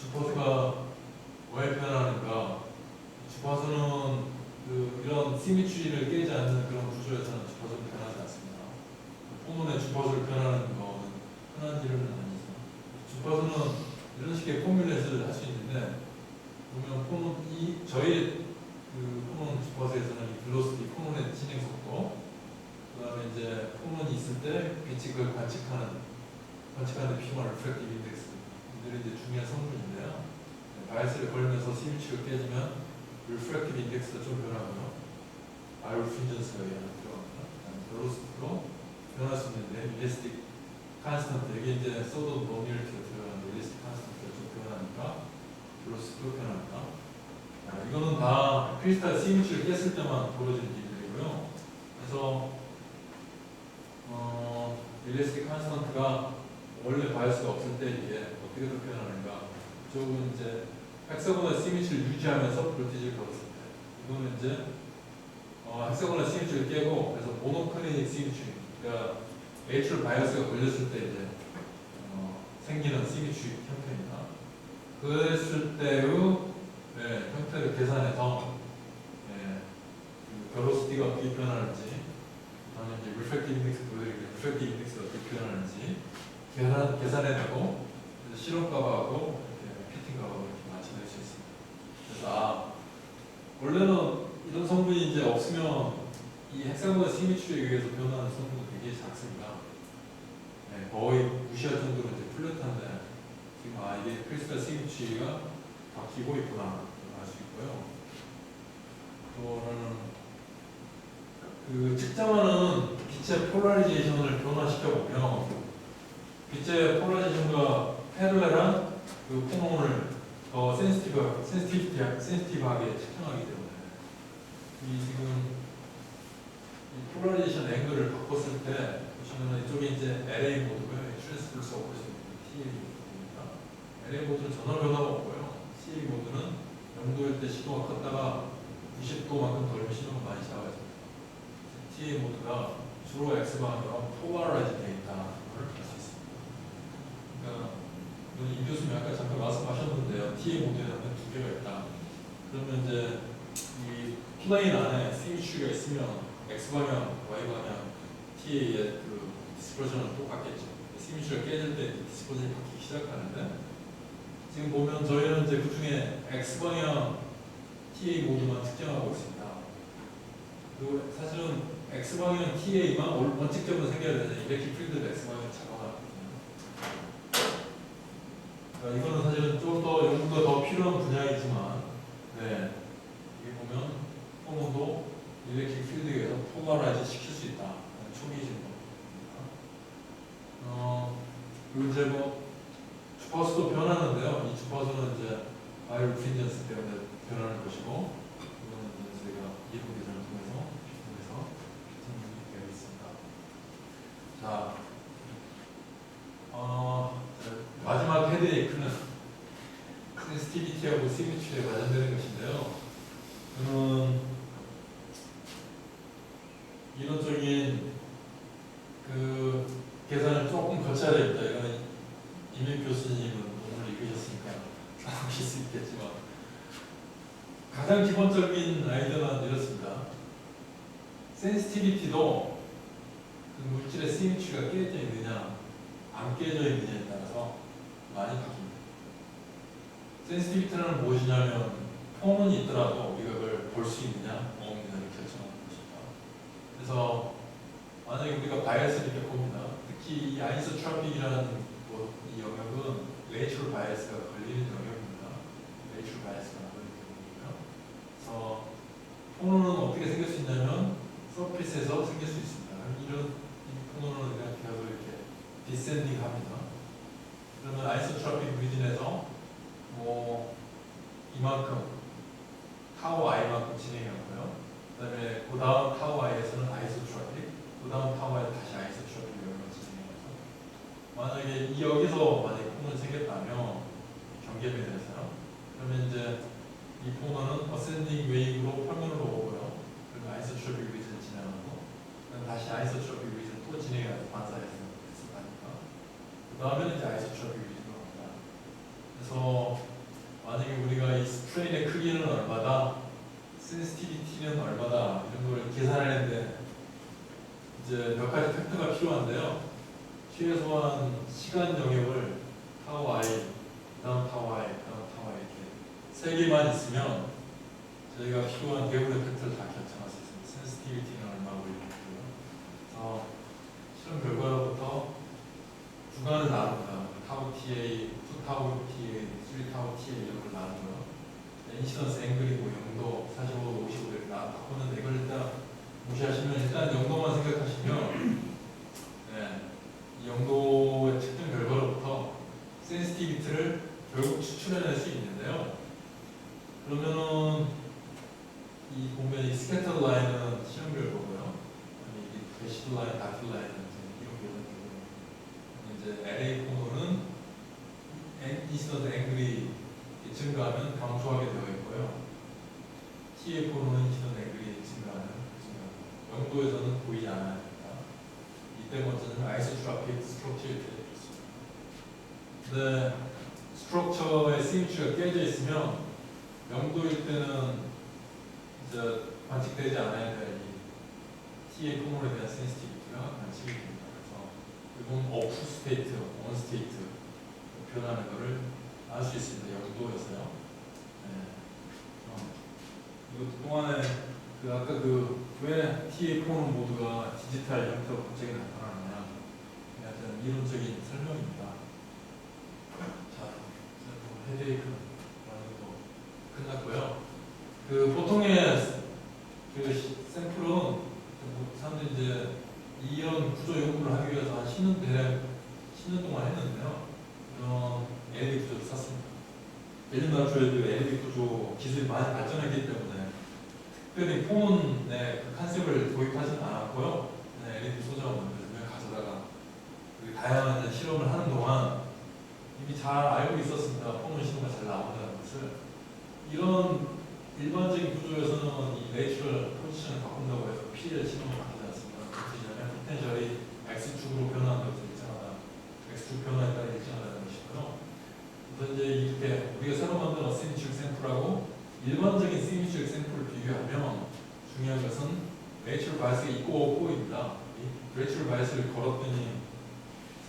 주파수가 왜 변하는가? 주파수는 이런 시미트리를 깨지 않는 그런 구조에서는 주파수는 변하지 않습니다. 포문의 주파수를 변하는 거는 흔한 일은 아니죠. 주파수는 이런 식의 포뮬렛을 할 수 있는데 보면 저희 포문 주파수에서는 이 velocity, 포문의 진행 속도, 그 다음에 이제 포문이 있을 때 빛이 그걸 관측하는 필요한 refractive index 이들이 이제 중요한 성분인데요. 바이어스를 걸면서 시미트리가 깨지면 refractive index가 좀 변하고요. refringence가 들어갑니다. velocity로 변할 수 있는데 elastic constant 여기 이제 소드 노밀티가 들어가는 elastic constant가 좀 변하니까 velocity로 변합니다. 이거는 다 크리스탈 시미트리를 깼을 때만 벌어지는 일들이고요. 그래서 elastic constant가 원래 바이어스가 없을 때 이게 어떻게 더 변하는가? 저건 이제 헥사고널 시미트리를 유지하면서 볼티지를 걸었을 때 이거는 이제 헥사고널 시미트리를 깨고 그래서 모노클리닉 시미트리 그러니까 내추럴 바이어스가 걸렸을 때 이제 생기는 시미트리 형태입니다. 그랬을 때의 형태를 계산해서 그 velocity가 어떻게 변하는지 아니면 이제 refractive index 보여드리면 refractive index가 어떻게 변하는지 계산해내고 실험값하고 피팅값하고 이렇게 맞춰낼 수 있습니다. 그래서 원래는 이런 성분이 이제 없으면 이 헥사고널 시미트리에 의해서 변하는 성분은 되게 작습니다. 거의 무시할 정도로 이제 플랫한데 지금 이게 크리스탈 시미트리가 바뀌고 있구나 알 수 있고요. 또는 그 측정하는 빛의 폴라리제이션을 변화시켜 보면 빛의 폴라리제이션과 패럴렐한 그 포논을 더 센시티브하게 측정하기 때문에 이 지금 이 폴라리제이션 앵글을 바꿨을 때 보시면은 이쪽에 이제 LA 모드고요, 트랜스플러스 오퍼레이션 TA 모드입니다. LA 모드는 전혀 변화가 없고요. TA 모드는 0도일 때 시도가 컸다가 90도만큼 돌면 시도가 많이 작아집니다. TA 모드가 주로 X방향으로 폴라라이즈 되어 있다는 걸 알 수 있습니다. 그러니까 이 교수님 아까 잠깐 말씀하셨는데요. TA 모드에는 두 개가 있다. 그러면 이제 이 플레인 안에 CH가 있으면 X방향, Y방향 TA의 그 디스퍼전은 똑같겠죠. CH가 깨질 때 디스퍼전이 바뀌기 시작하는데 지금 보면 저희는 이제 그 중에 X방향 TA 모드만 측정하고 있습니다. 그리고 사실은 X방향 TA만 원칙적으로 생겨야 되는 이렉트릭 필드도 X방향 작업하거든요. 그러니까 이거는 사실은 좀 더 연구가 더 필요한 분야이지만, 네, 여기 보면 포논도 이렉트릭 필드에 의해서 폴라라이즈 시킬 수 있다. 초기적인 겁니다. 그리고 이제 뭐 주파수도 변하는데요. 이 주파수는 이제 바이오프린전스 때문에 변하는 것이고, 이거는 이제 저희가 이론 계산을 통해서 되어 있습니다. 자, 마지막 헤드에이크는 센시티비티하고 시그니처에 관련되는 것인데요. 저는 이론적인 그 계산을 조금 거쳐야 됩니다. 이거는 이명 교수님은 오늘 읽으셨으니까 아실 수 있겠지만 가장 기본적인 아이디어는 이렇습니다. 센시티비티도 그 물질의 시그니처가 깨져 있느냐 안 깨져 있느냐에 따라서 많이 바뀝니다. 센시티비티는 무엇이냐면 포논이 있더라도 우리가 그걸 볼 수 있느냐 없느냐를 결정하는 것입니다. 그래서 만약에 우리가 바이어스를 이렇게 봅니다. 특히 이 아이소트로픽이라는 이 영역은 레이첼 바이어스가 걸리는 영역입니다. 레이첼 바이어스가 걸리는 영역이고요. 그래서 포논은 어떻게 생길 수 있냐면 서피스에서 생길 수 있습니다. 이런 이 포논을 그냥 계속 이렇게 디센딩 합니다. 그러면 아이소트로픽 리진에서 뭐 이만큼 타워 i만큼 진행하고요. 그다음에 그 다음 타워 i에서는 아이소트로픽, 그 다음 타워 i 다시 아이소트로픽 영역을 진행해서 만약에 이 여기서 만약에 포논이 생겼다면 경계면에서요. 그러면 이제 이 포논은 어센딩 웨이브로 평면으로 오고요. 그리고 아이소트로픽 리진을 진행하고 그다음 다시 아이소트로픽 리진 또 진행해서 반사해서 가니까 그 다음에는 이제 아이소트로픽 리진으로 갑니다. 그래서 만약에 우리가 이 스트레인의 크기는 얼마다, 센시티비티는 얼마다 이런 걸 계산하는데 이제 몇 가지 팩터가 필요한데요. 최소한 시간 영역을 타워 i, 그다음 타워 i, 그다음 타워 i 이렇게 세 개만 있으면 저희가 필요한 대부분의 팩터를 다 결정할 수 있습니다. 센시티비티는 얼마고 이런 거고요. 실험 결과로부터 구간을 나눕니다. 타워 TA, 2타워 TA, 3타워 TA 이런 걸 나누고요. 인시던스 앵글이 뭐 0도, 45도, 55도 이렇게 바꾸는데 이걸 일단 무시하시면 일단 0도만 생각하시면 네, 이 0도의 측정 결과로부터 센시티비티를 결국 추출해낼 수 있는데요. 그러면은 이 보면 이 스캐터 라인은 시험 결과고요. 이 배시드 라인, 다트 라인은 이런 결과고요. 이제 LA 코너는 인시던트 앵글이 증가하면 강조하게 되어 있고요. TA 코너는 인시던트 앵글이 증가하는 0도에서는 보이지 않아야 됩니다. 이때 먼저는 아이소트로픽 스트럭처에 대해줬습니다. 근데 스트럭처의 시그니처가 깨져 있으면 0도일 때는 이제 관측되지 않아야 될 이 TA 코너에 대한 센시티비티가 관측이 됩니다. 그래서 이건 오프 스테이트, 온 스테이트 변하는 것을 알 수 있습니다. 0도에서요. 네. 이것 동안에 그 아까 그 왜 TA 포논 모드가 디지털 형태로 갑자기 나타나느냐, 하여튼 이론적인 설명입니다. 자, 헤드에이크는 끝났고요. 그 보통의 그 샘플은 이런 구조 연구를 하기 위해서 한 10년 대략 10년 동안 했는데요. 이런 LED 구조를 샀습니다. 예전 단초에도 LED 구조 기술이 많이 발전했기 때문에 특별히 폰에 그 컨셉을 도입하지는 않았고요. 그냥 LED 소재만 만들면 가져다가 다양한 이제 실험을 하는 동안 이미 잘 알고 있었습니다. 폰은 신호가 잘 나온다는 것을. 이런 일반적인 구조에서는 이 내추럴 포지션을 바꾼다고 해서 PL 신호가 바뀌지 않습니다. 뭐냐면 포텐셜이 X축으로 변화하는 것을 일정하다. X축 변화에 따라 일정하다는 것이고요. 그래서 이제 이렇게 우리가 새로 만든 어시미트릭 샘플하고 일반적인 시미트릭 샘플을 비교하면 중요한 것은 내추럴 바이스가 있고 없고입니다. 이 내추럴 바이스를 걸었더니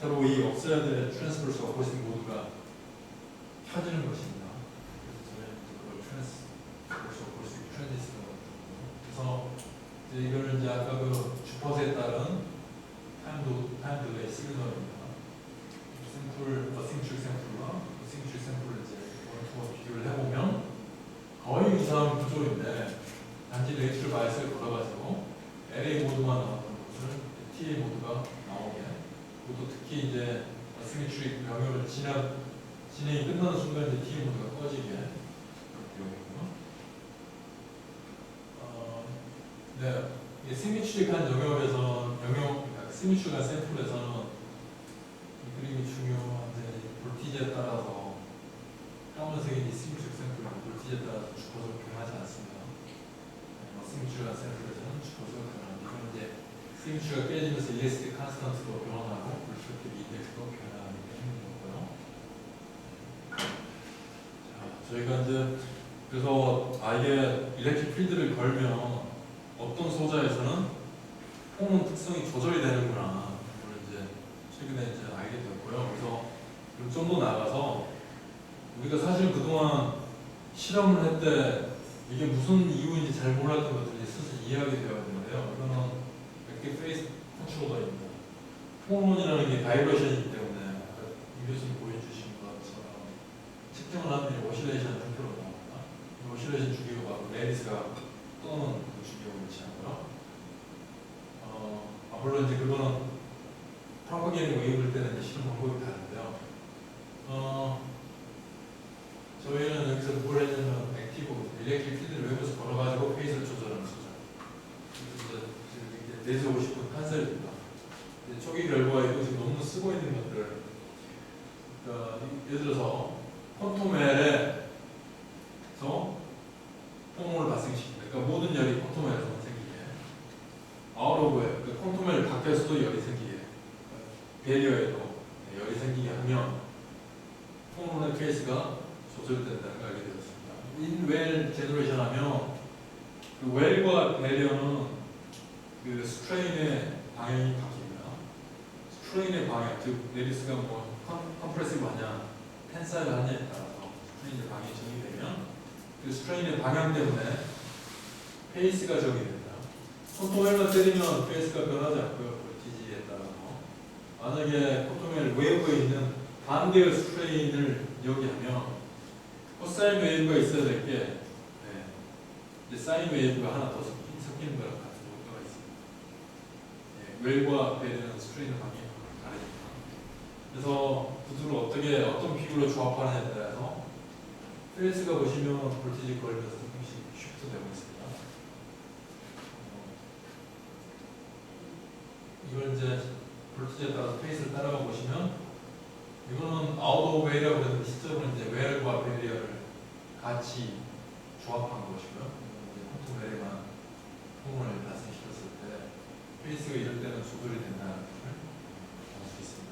새로 이 없어야 될 트랜스퍼스 어포지트 모드가 켜지는 것입니다. 그래서 저는 그걸 트랜스퍼스 어포지트 트랜지스터라고 부르고요. 그래서 이제 이거는 이제 아까 그 주퍼스에 따른 타임 딜레이 시그널입니다. 샘플, 어싱트릭 샘플과 어싱트릭 샘플을 이제 원투와 비교를 해보면 거의 유사한 구조인데 단지 내추럴 바이스를 걸어가지고 LA 모드만 나왔던 것을 TA 모드가 나오게, 그것도 특히 이제 어시미트릭 영역을 진행이 끝나는 순간 이제 TA 모드가 꺼지게 그렇게 되고요. 네, 이 시미트릭한 영역에서 시미트릭한 샘플에서는 이 그림이 중요한데 볼티지에 따라서 까만색이 시미트릭 샘플 볼티지에 따라서 주파수가 변하지 않습니다. 시미트릭한 샘플에서는 주파수가 변합니다. 이건 이제 시미트리가 깨지면서 ESD 컨스턴트로 변화하고 볼트리프 인덱스로 변화하기 때문이고요. 자, 저희가 이제 그래서 이게 일렉트릭 필드를 걸면 어떤 소자에서는 폼은 특성이 조절이 되는구나. 그걸 이제 최근에 이제 알게 되었고요. 그래서 좀 더 나가서 우리가 사실 그동안 실험을 할 때 이게 무슨 이유인지 잘 몰랐던 것들이 스스로 이해하게 되었는데요. 이거는 몇 개 페이스 컨트롤러입니다. 폰온이라는 게 바이브레이션이기 때문에 아까 이 교수님 보여주신 것처럼 측정을 하면 오실레이션 형태로 나옵니다. 이 오실레이션 주기가 바로 레디스가 떠는 그 주기하고 일치하고요. 물론 이제 그거는 프로파게이팅 웨이브일 때는 이제 실험 방법이 다른데요. 저희는 여기서 뭘 했냐면 액티브 일렉트릭 필드를 외부에서 걸어가지고 페이스를 조절하는 소자. 그래서 이제 내세우고 싶은 컨셉입니다. 초기 결과에도 지금 논문 쓰고 있는 것들, 그러니까 예를 들어서 퀀텀웰에서 폰온을 발생시킵니다. 그러니까 모든 열이 퀀텀웰에서 생기게, 아웃 오브 웰, 그러니까 퀀텀웰 밖에서도 열이 생기게, 베리어에도 열이 생기게 하면 폰온의 페이스가 조절된다는 걸 알게 되었습니다. 인웰 제너레이션 하면 그 웰과 베리어는 그 스트레인의 방향이 바뀝니다. 스트레인의 방향, 즉 레디스가 뭐 컴프레시브 하냐, 텐사일 하냐에 따라서 스트레인의 방향이 정의되면 그 스트레인의 방향 때문에 페이스가 정의됩니다. 콘토웰만 때리면 페이스가 변하지 않고요. 볼티지에 따라서 만약에 콘토웰 웨이브에 있는 반대의 스트레인을 여기하면 코사인 웨이브가 있어야 될 게 이제 사인 웨이브가 하나 더 섞이는 거랑 같은 효과가 있습니다. 웰과 베리는 스트레인의 방향이 다릅니다. 그래서 구두를 어떤 비율로 조합하느냐에 따라서 페이스가 보시면 볼티지 걸면서 조금씩 쉬프트 되고 있습니다. 이걸 이제 볼티지에 따라서 페이스를 따라가 보시면 이거는 아웃 오브 웨이라고 해서 실제로는 이제 웰과 베리어를 같이 조합한 것이고요. 콘토 웰에만 폼을 발생시켰을 때 페이스가 이럴 때는 조절이 된다는 것을 알 수 있습니다.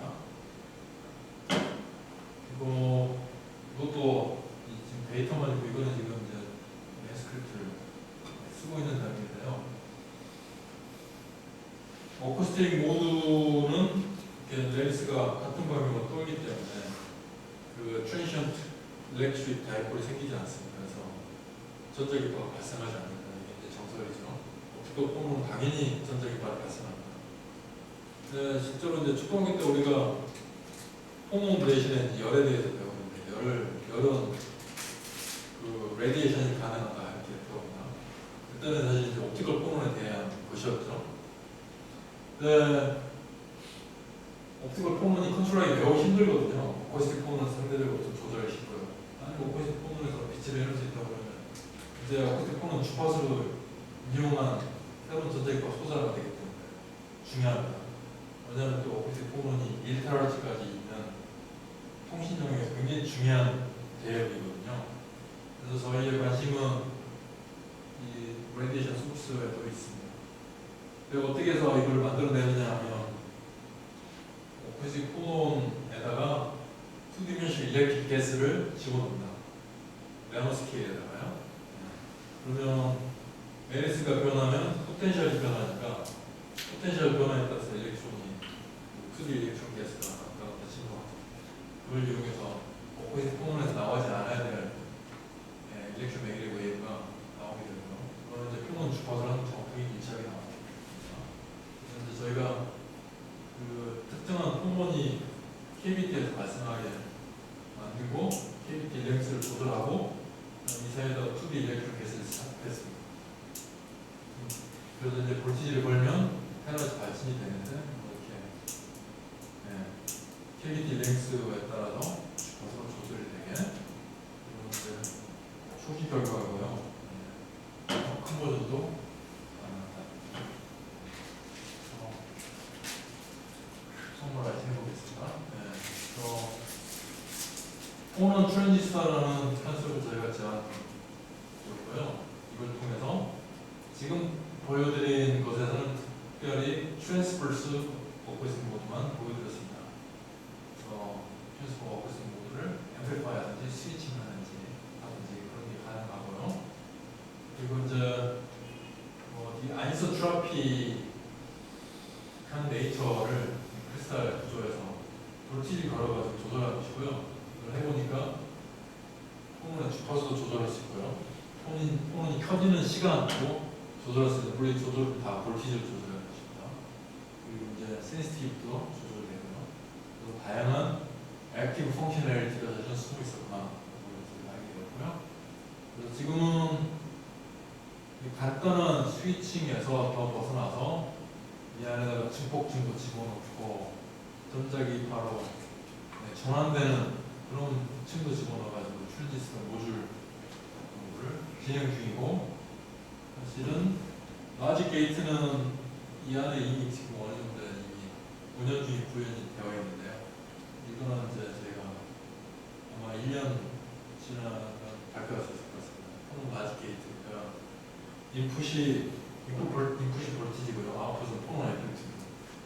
그리고 이것도 지금 데이터만 있고 이거는 지금 이제 스크립트를 쓰고 있는 단계인데요. 어쿠스틱 모드는 레디스가 같은 방향으로 돌기 때문에 그 트랜시언트 일렉트릭 다이폴이 생기지 않습니다. 그래서 전자기파가 발생하지 않는다. 이게 이제 정설이죠. 옵티컬 폼은 당연히 전자기파가 발생합니다. 네, 실제로 이제 초등학교 때 우리가 폼온 대신에 열에 대해서 배우는데 열은 그 레디에이션이 가능하다 이렇게 배웁니다. 그때는 사실 이제 옵티컬 폼온에 대한 것이었죠. 네. 옵티컬 폰이 컨트롤하기 매우 힘들거든요. 오코스틱 폰은 상대적으로 좀 조절하기 쉽고요. 아니 오코스틱 폰에서 빛을 내릴 수 있다고 그러면 이제 오코스틱 폰은 주파수를 이용한 새로운 전자기파 소자가 되기 때문에 중요합니다. 왜냐하면 또 오코스틱 폰이 1THz까지 있는 통신 영역에서 굉장히 중요한 대역이거든요. 그래서 저희의 관심은 이 레디에이션 소스에도 있습니다. 그리고 어떻게 해서 이걸 만들어내느냐 하면 오코스틱 폰에다가 2디멘션 일렉트릭 가스를 집어넣는다. 나노스케일에다가요. 그러면 메리스가 변하면 포텐셜이 변하니까 포텐셜 변화에 따라서 일렉트론이 2D 일렉트론 가스가 아까 집어넣고 그걸 이용해서 오코스틱 폰에서 나오지 않아야 될 일렉트로매그네틱 웨이브가 나오게 되고요. 그거는 이제 표본 주파수랑 정확하게 일치하게 나옵니다. 그래서 이제 저희가 그 특정한 폰이 KBT에서 발생하게 만들고 KBT 랭스를 조절하고 이 사이에다 2D 일렉트론 가스를 삽입했습니다. 그래서 이제 볼티지를 걸면 테라지 발진이 되는데 이렇게 KBT 랭스에 따라서 주파수가 조절이 되게 이런 이제 초기 결과고요. 큰 버전도 가능하다. 선물을 해보겠습니다. 폰은 트랜지스터라는 컨셉을 저희가 제안드렸고요. 이걸 통해서 지금 보여드린 것에서는 특별히 트랜스버스 오퍼레이팅 모드만 보여드렸습니다. 그래서 트랜스버 오퍼레이팅 모드를 앰플리파이 하든지 스위칭 하든지 그런 게 가능하고요. 그리고 이제 이 아니소트로피 한 네이처를 크리스탈 구조에서 볼티지 걸어가지고 조절하고 싶고요. 이걸 해보니까 폰의 주파수도 조절할 수 있고요. 폰이 켜지는 시간도 조절할 수 있는 물리 조절 다 볼티지를 조절할 것입니다. 그리고 이제 센시티브도 조절이 되고요. 그래서 다양한 액티브 펑셔널리티가 사실 숨어 있었구나 그걸 알게 되었고요. 그래서 지금은 간단한 스위칭에서 더 벗어나서 이 안에다가 증폭증도 집어넣고 전자기파로 전환되는 그런 층도 집어넣어가지고 트랜지스터 모듈 공부를 진행 중이고 사실은 라지 게이트는 이 안에 이미 지금 어느 정도 이미 운영 중에 구현이 되어 있는데요. 이거는 이제 저희가 아마 1년 지나면 발표할 수 있을 것 같습니다. 폰은 라지 게이트가 인풋이 볼티지고요. 아웃풋은 폰은 에펙트입니다.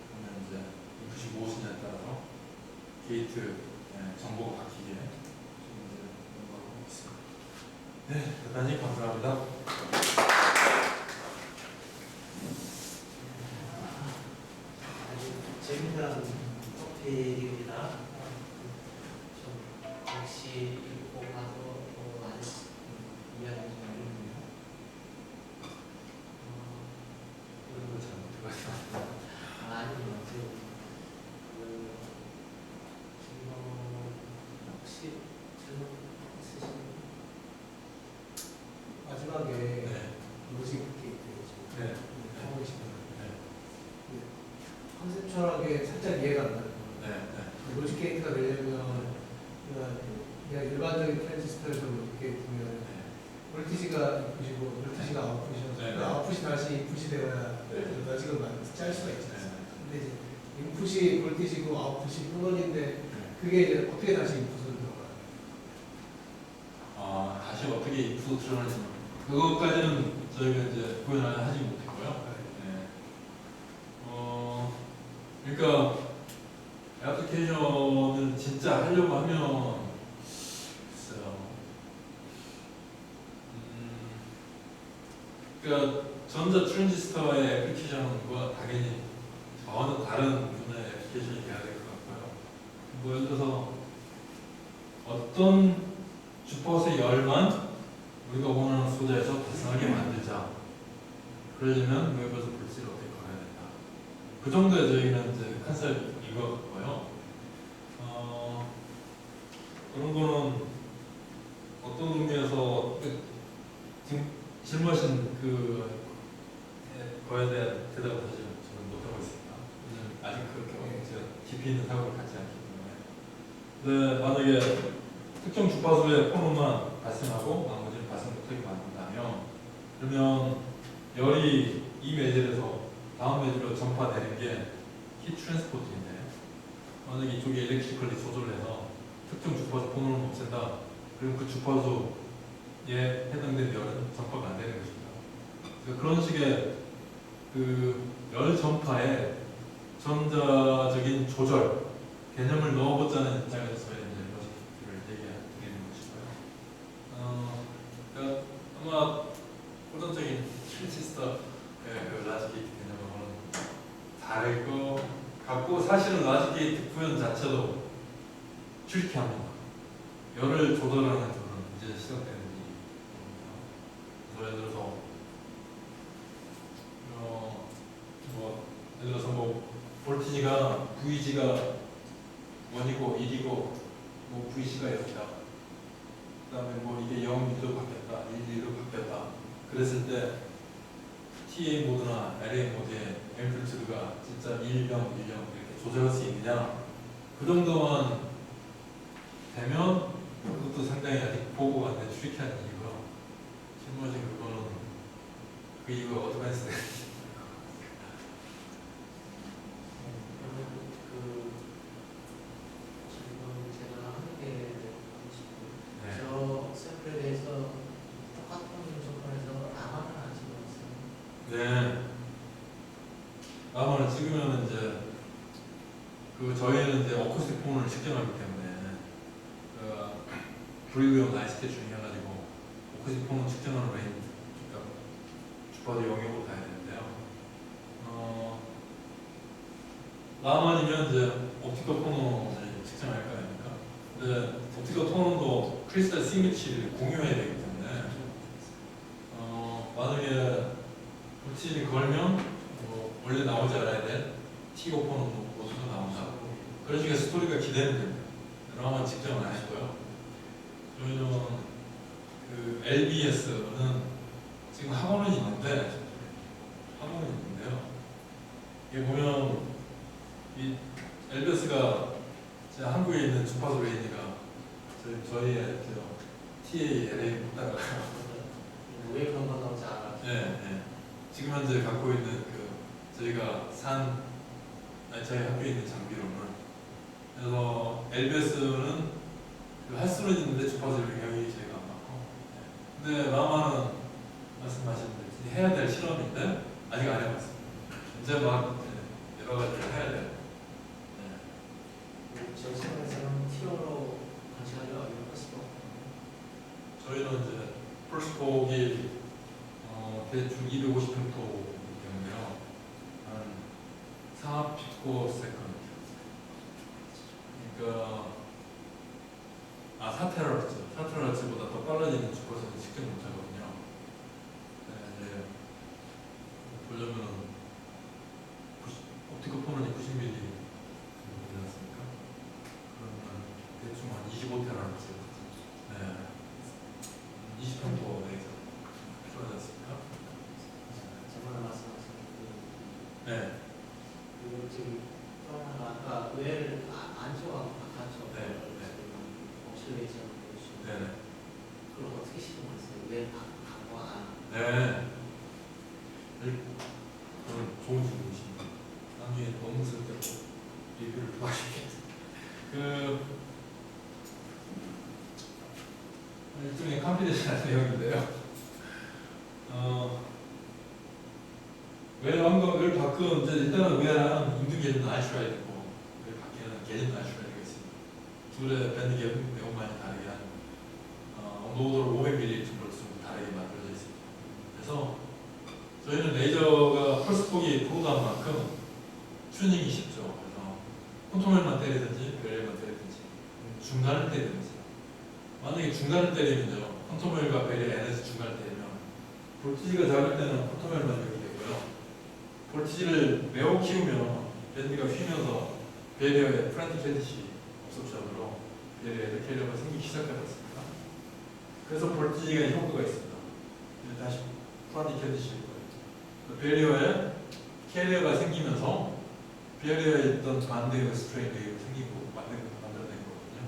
그러면 이제 인풋이 무엇이냐에 따라서 게이트 정보가 바뀌게 지금 이제 연구하고 있습니다. 네, 대단히 감사합니다. 아주 재미난 토픽입니다. 좀 역시 읽고 봐도 아주 이해하기 좀 어렵네요. 이런 걸 잘못해가지고 아니요, 혹시 질문 있으신가요? 마지막에 네. 로직 게이트 네. 하고 계시잖아요. 네. 컨셉츄얼하게 살짝 이해가 안 나요. 네. 로직 게이트가 되려면 그냥 일반적인 트랜지스터에서 로직 게이트면 볼티지가 인풋이고 볼티지가 아웃풋이어서 네. 그 아웃풋이 다시 인풋이 되어야 네. 로직을 짤 수가 있잖아요. 근데 이제 인풋이 볼티지고 아웃풋이 폰원인데 그게 이제 어떻게 다시 인풋으로 들어가요? 다시 어떻게 인풋 들어가는지 그것까지는 저희가 이제 구현을 하지 못했고요. 네. 그러니까 애플리케이션을 진짜 하려고 하면 글쎄요. 그러니까 전자 트랜지스터의 애플리케이션과 당연히 전혀 다른 분야의 애플리케이션이 돼야 될 것 같고요. 뭐 예를 들어서 어떤 주파수의 열만 우리가 원하는 소재에서 발생하게 만들자. 그러려면 웹에서 볼티지를 어떻게 걸어야 된다. 그 정도의 저희는 이제 컨셉이 이거고요. 그런 거는 어떤 의미에서 지금 질문하신 그 거에 대한 대답을 사실 저는 못하고 있습니다. 깊이 있는 사고를 갖지 않기 때문에. 근데 만약에 특정 주파수의 포노만 발생하고 나머지는 발생 못하게 만든다면, 그러면 열이 이 매질에서 다음 매질로 전파되는 게 히트 트랜스포트인데, 만약에 이쪽에 일렉트리컬리 조절을 해서 특정 주파수 포노를 없앤다, 그럼 그 주파수에 해당된 열은 전파가 안 되는 것입니다. 그래서 그런 식의 그 열 전파에 전자적인 조절 개념을 넣어보자는 입장에서 이제 로직을 얘기하는 것이고요. 그러니까 아마 고전적인 트랜지스터의 그 라지 게이트 개념하고는 다를 것 같고, 사실은 라지 게이트 구현 자체도 트리키합니다. 열을 조절하는 쪽은 이제 시작되는 일이거든요. 예를 들어서 예를 들어서 볼티지가 VG가 1이고 1이고 VC가 0이다. 그 다음에 이게 0, 1로 바뀌었다, 1, 2로 바뀌었다. 그랬을 때 TA 모드나 LA 모드의 앰플리튜드가 진짜 1, 0, 1, 0 이렇게 조절할 수 있느냐, 그 정도만 되면 그것도 상당히 아직 보고가 안 된 트리키한 이유가, 실무적으로 그거는 그 이유가 어드밴스드. 지금 제가 한개 네. 저 샘플에 대해서 똑같은 조건에서 아마는 안 찍어봤어요. 네. 아마는 찍으면 이제 저희는 이제 어쿠스틱 폰을 측정하기 때문에 브리그용 나이 스케줄링 해가지고 어쿠스틱 폰을 측정하는 레인지, 그러니까 주파수 영역으로 가야 되는데요. 라만이면 이제 옵티컬 토너를 측정할 거 아닙니까? 근데 옵티컬 토너도 크리스탈 시미치를 공유해야 되기 때문에 만약에 볼티지를 걸면 원래 나오지 않아야 될 T5 폰은 모두가 나온다. 그런 식의 스토리가 기대는 됩니다. 라만 측정은 안 했고요. 저희는 그 LBS는 지금 학원은 있는데요. 이게 보면 이 LBS가 한국에 있는 주파수 레인지가 저희의 TA, LA 못 따라가요. 왜 그런 건 나오지 않아? 네. 지금 현재 갖고 있는 저희가 저희 학교에 있는 장비로는, 그래서 LBS는 할 수는 있는데 주파수 영역이 저희가 안 맞고, 근데 라마는 말씀하신 대로 해야 될 실험인데 아직 안 해봤습니다. 이제 막 여러 가지를 해야 돼요. 저희 시간에서는 티어로 관찰하기가 어려울 수도 저희는 이제 펄스폭이 대충 250펜토이기 때문에요. 한 4피코세컨드. 그러니까 4테라헤르츠. 4테라헤르츠보다 더 빨라지는 주파수는 측정 못하거든요. 이제 보려면은 옵티컬 폰은 90mm 되지 않습니까? 그러면 대충 한 25테라헤르츠. 네. 20펜토 내에서 필요하지 않습니까? 저번에 말씀하신 네. 그리고 지금 또 하나가 아까 외를 안쪽하고 바깥쪽 네. 옵실레이션 보여주시고 네. 그걸 어떻게 시도했어요? 외 바깥하고 안? 네. 그건 좋은 질문이십니다. 나중에 너무 쓸데로 리뷰를 도와주겠습니다. 일종의 컴피티션한 내용인데요. 외를 바꾼 이제 일단은 외랑 인두 계준도 알수가 있고, 외 바뀌는 계준도 알수가 있습니다. 둘의 밴드 갭은 매우 많이 다르게 한 노드로 500mm 정도 다르게 만들어져 있습니다. 그래서 저희는 레이저가 펄스폭이 고도한 만큼 튜닝이 쉽죠. 그래서 콘트롤만 때리든지 베리어만 때리든지 중간을 때리든지, 만약에 중간을 때리면요, 콘트롤과 베리어 N에서 중간을 때리면 볼티지가 작을 때는 콘트롤만 적용이 되고요, 볼티지를 매우 키우면 밴드가 휘면서 베리어에 프란틱 캐디시 업소션으로 베리어에 캐리어가 생기기 시작하지 않습니까? 그래서 볼티지가 효과가 있습니다. 다시 프란틱 캐디시 베리어에 캐리어가 생기면서 배리어에 있던 반대의 스트레인 웨이브 생기고 만들어낸 거거든요.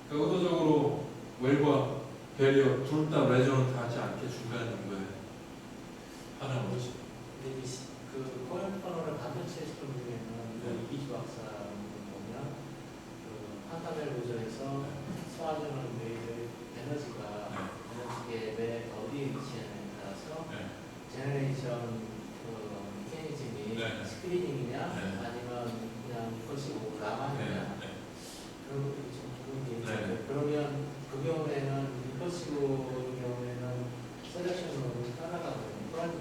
그러니까 의도적으로 웰과 배리어 둘 다 레저넌트 하지 않게 중간 정도에 하는 거지. 근데 그 코일 터널을 반도체 시스템 중에는 이기주 박사 보면 그 판타벨 구조에서 소화전원 웨이브 에너지가 에너지 갭의 어디에 위치하느냐에 따라서 제너레이션 그 메커니즘이 스크리닝이냐 아니면 그냥 이것이고 라만이냐 그런 것들이 좀 구분이 되죠. 그러면 그 경우에는 이것이고 경우에는 셀렉션으로 따라가거든요. 프라이드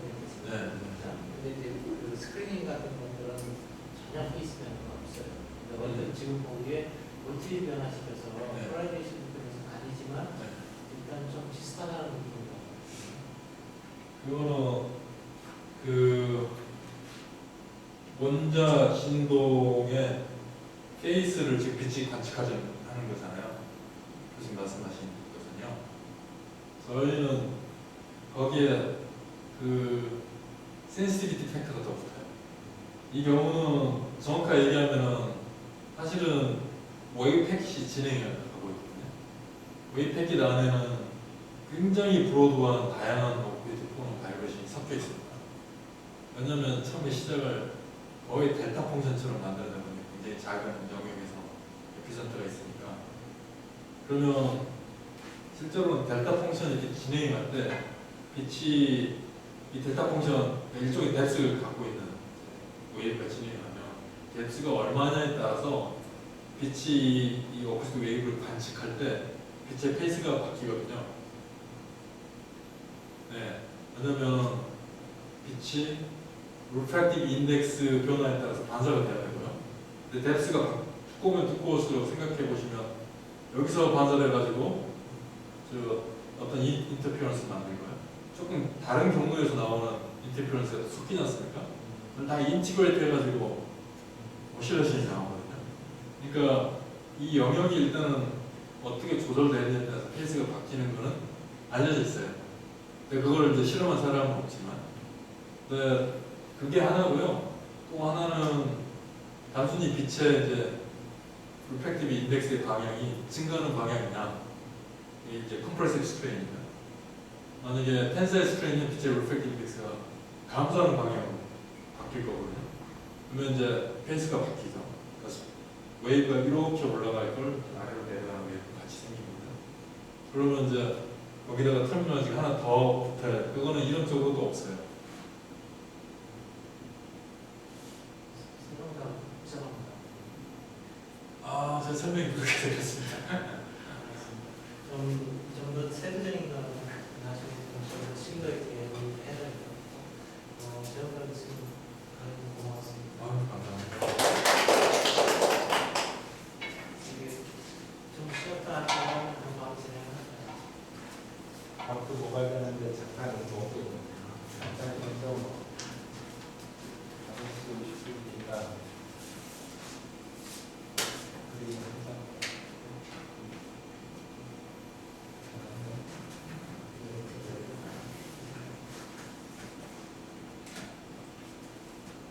근데 이제 그 스크리닝 같은 것들은 전혀 페이스 변화가 없어요. 근데 지금 보기에 멀티 변화시켜서 프라이베이션 부분에서는 아니지만 일단 좀 비슷하다는 느낌이 그거는 그 원자 진동의 페이스를 지금 빛이 관측하지 하는 거잖아요. 교수님 말씀하신 거거든요. 저희는 거기에 그 센시티비티 팩터가 더 붙어요. 이 경우는 정확하게 얘기하면은 사실은 웨이브 패킷이 진행을 하고 있거든요. 웨이브 패킷 안에는 굉장히 브로드한 다양한 노크비트 폰 바이브레이션이 섞여 있습니다. 왜냐하면 처음에 시작을 거의 델타 펑션처럼 만들다 보니 굉장히 작은 영역에서 에피센터가 있으니까 그러면 실제로는 델타 펑션이 이렇게 진행이 갈 때 빛이 이 델타 펑션 일종의 뎁스를 갖고 있는 웨이브가 진행하면 뎁스가 얼마냐에 따라서 빛이 이 오프스틱 웨이브를 관측할 때 빛의 페이스가 바뀌거든요. 네, 왜냐면 빛이 리프랙티브 인덱스 변화에 따라서 반사가 돼야 되고요. 근데 뎁스가 두꺼우면 두꺼울수록 생각해 보시면 여기서 반사돼가지고 저 어떤 인터피런스 만들고요. 조금 다른 경로에서 나오는 인터피런스가 섞이지 않습니까? 다 인티그레이트 해가지고 오실레이션이 나오거든요. 그러니까 이 영역이 일단은 어떻게 조절되느냐에 따라서 페이스가 바뀌는 거는 알려져 있어요. 근데 그걸 이제 실험한 사람은 없지만, 근데 그게 하나고요. 또 하나는 단순히 빛의 이제 리프랙티브 인덱스의 방향이 증가하는 방향이나 이게 이제 컴프레시브 스트레인입니다. 만약에 텐사일 스트레인은 빛의 리프랙티브 인덱스가 감소하는 방향으로 바뀔 거거든요. 그러면 이제 페이스가 바뀌죠. 그래서 웨이브가 이렇게 올라갈 걸 아래로 내려가는 웨이브가 같이 생깁니다. 그러면 이제 거기다가 터미널이 하나 더 붙어요. 그거는 이런 쪽으로도 없어요. 아, 제 설명이 그렇게 되겠습니다. 좀 더 세부적인 거는 나중에 좀 심도 있게 해야 될 것 같고 제가 지금 고맙습니다. 감사합니다. 이게 좀 쉬었다 하다가 바로 진행할까요? 앞으로 뭐가 되는데 잠깐 먹고 잠깐 먼저 하고 싶으니까 우리 항상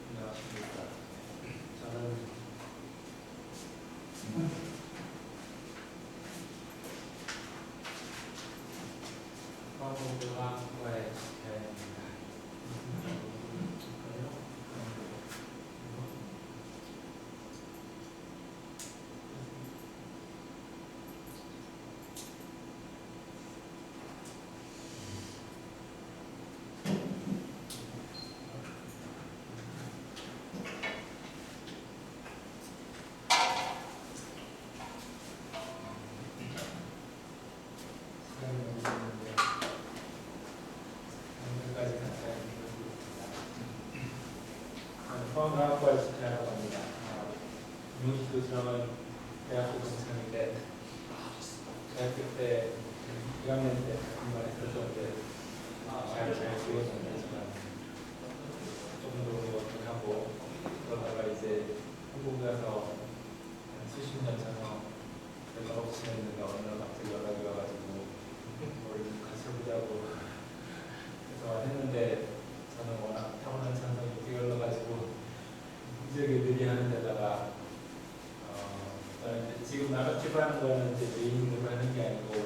안녕하십니까. 저는 화공학과의 대입니다. 화학과에 집회하러 갑니다. 유니티도 들어간 대학교 동창인데 대학교 때 1학년 때 중간에 들었는데 잘 기억은 하지만 좀더 어떻게 하고 그러다가 이제 한국 가서 한 수십 년 전에 연락 없이 했는데 어느 날 갑자기 연락이 와가지고 뭘 같이 해보자고 그래서 했는데 저는 워낙 타고난 찬성이 뛰어올라가지고 기적이 느리 한 나가티브 하는 거는 이제 메인으로 하는 게 아니고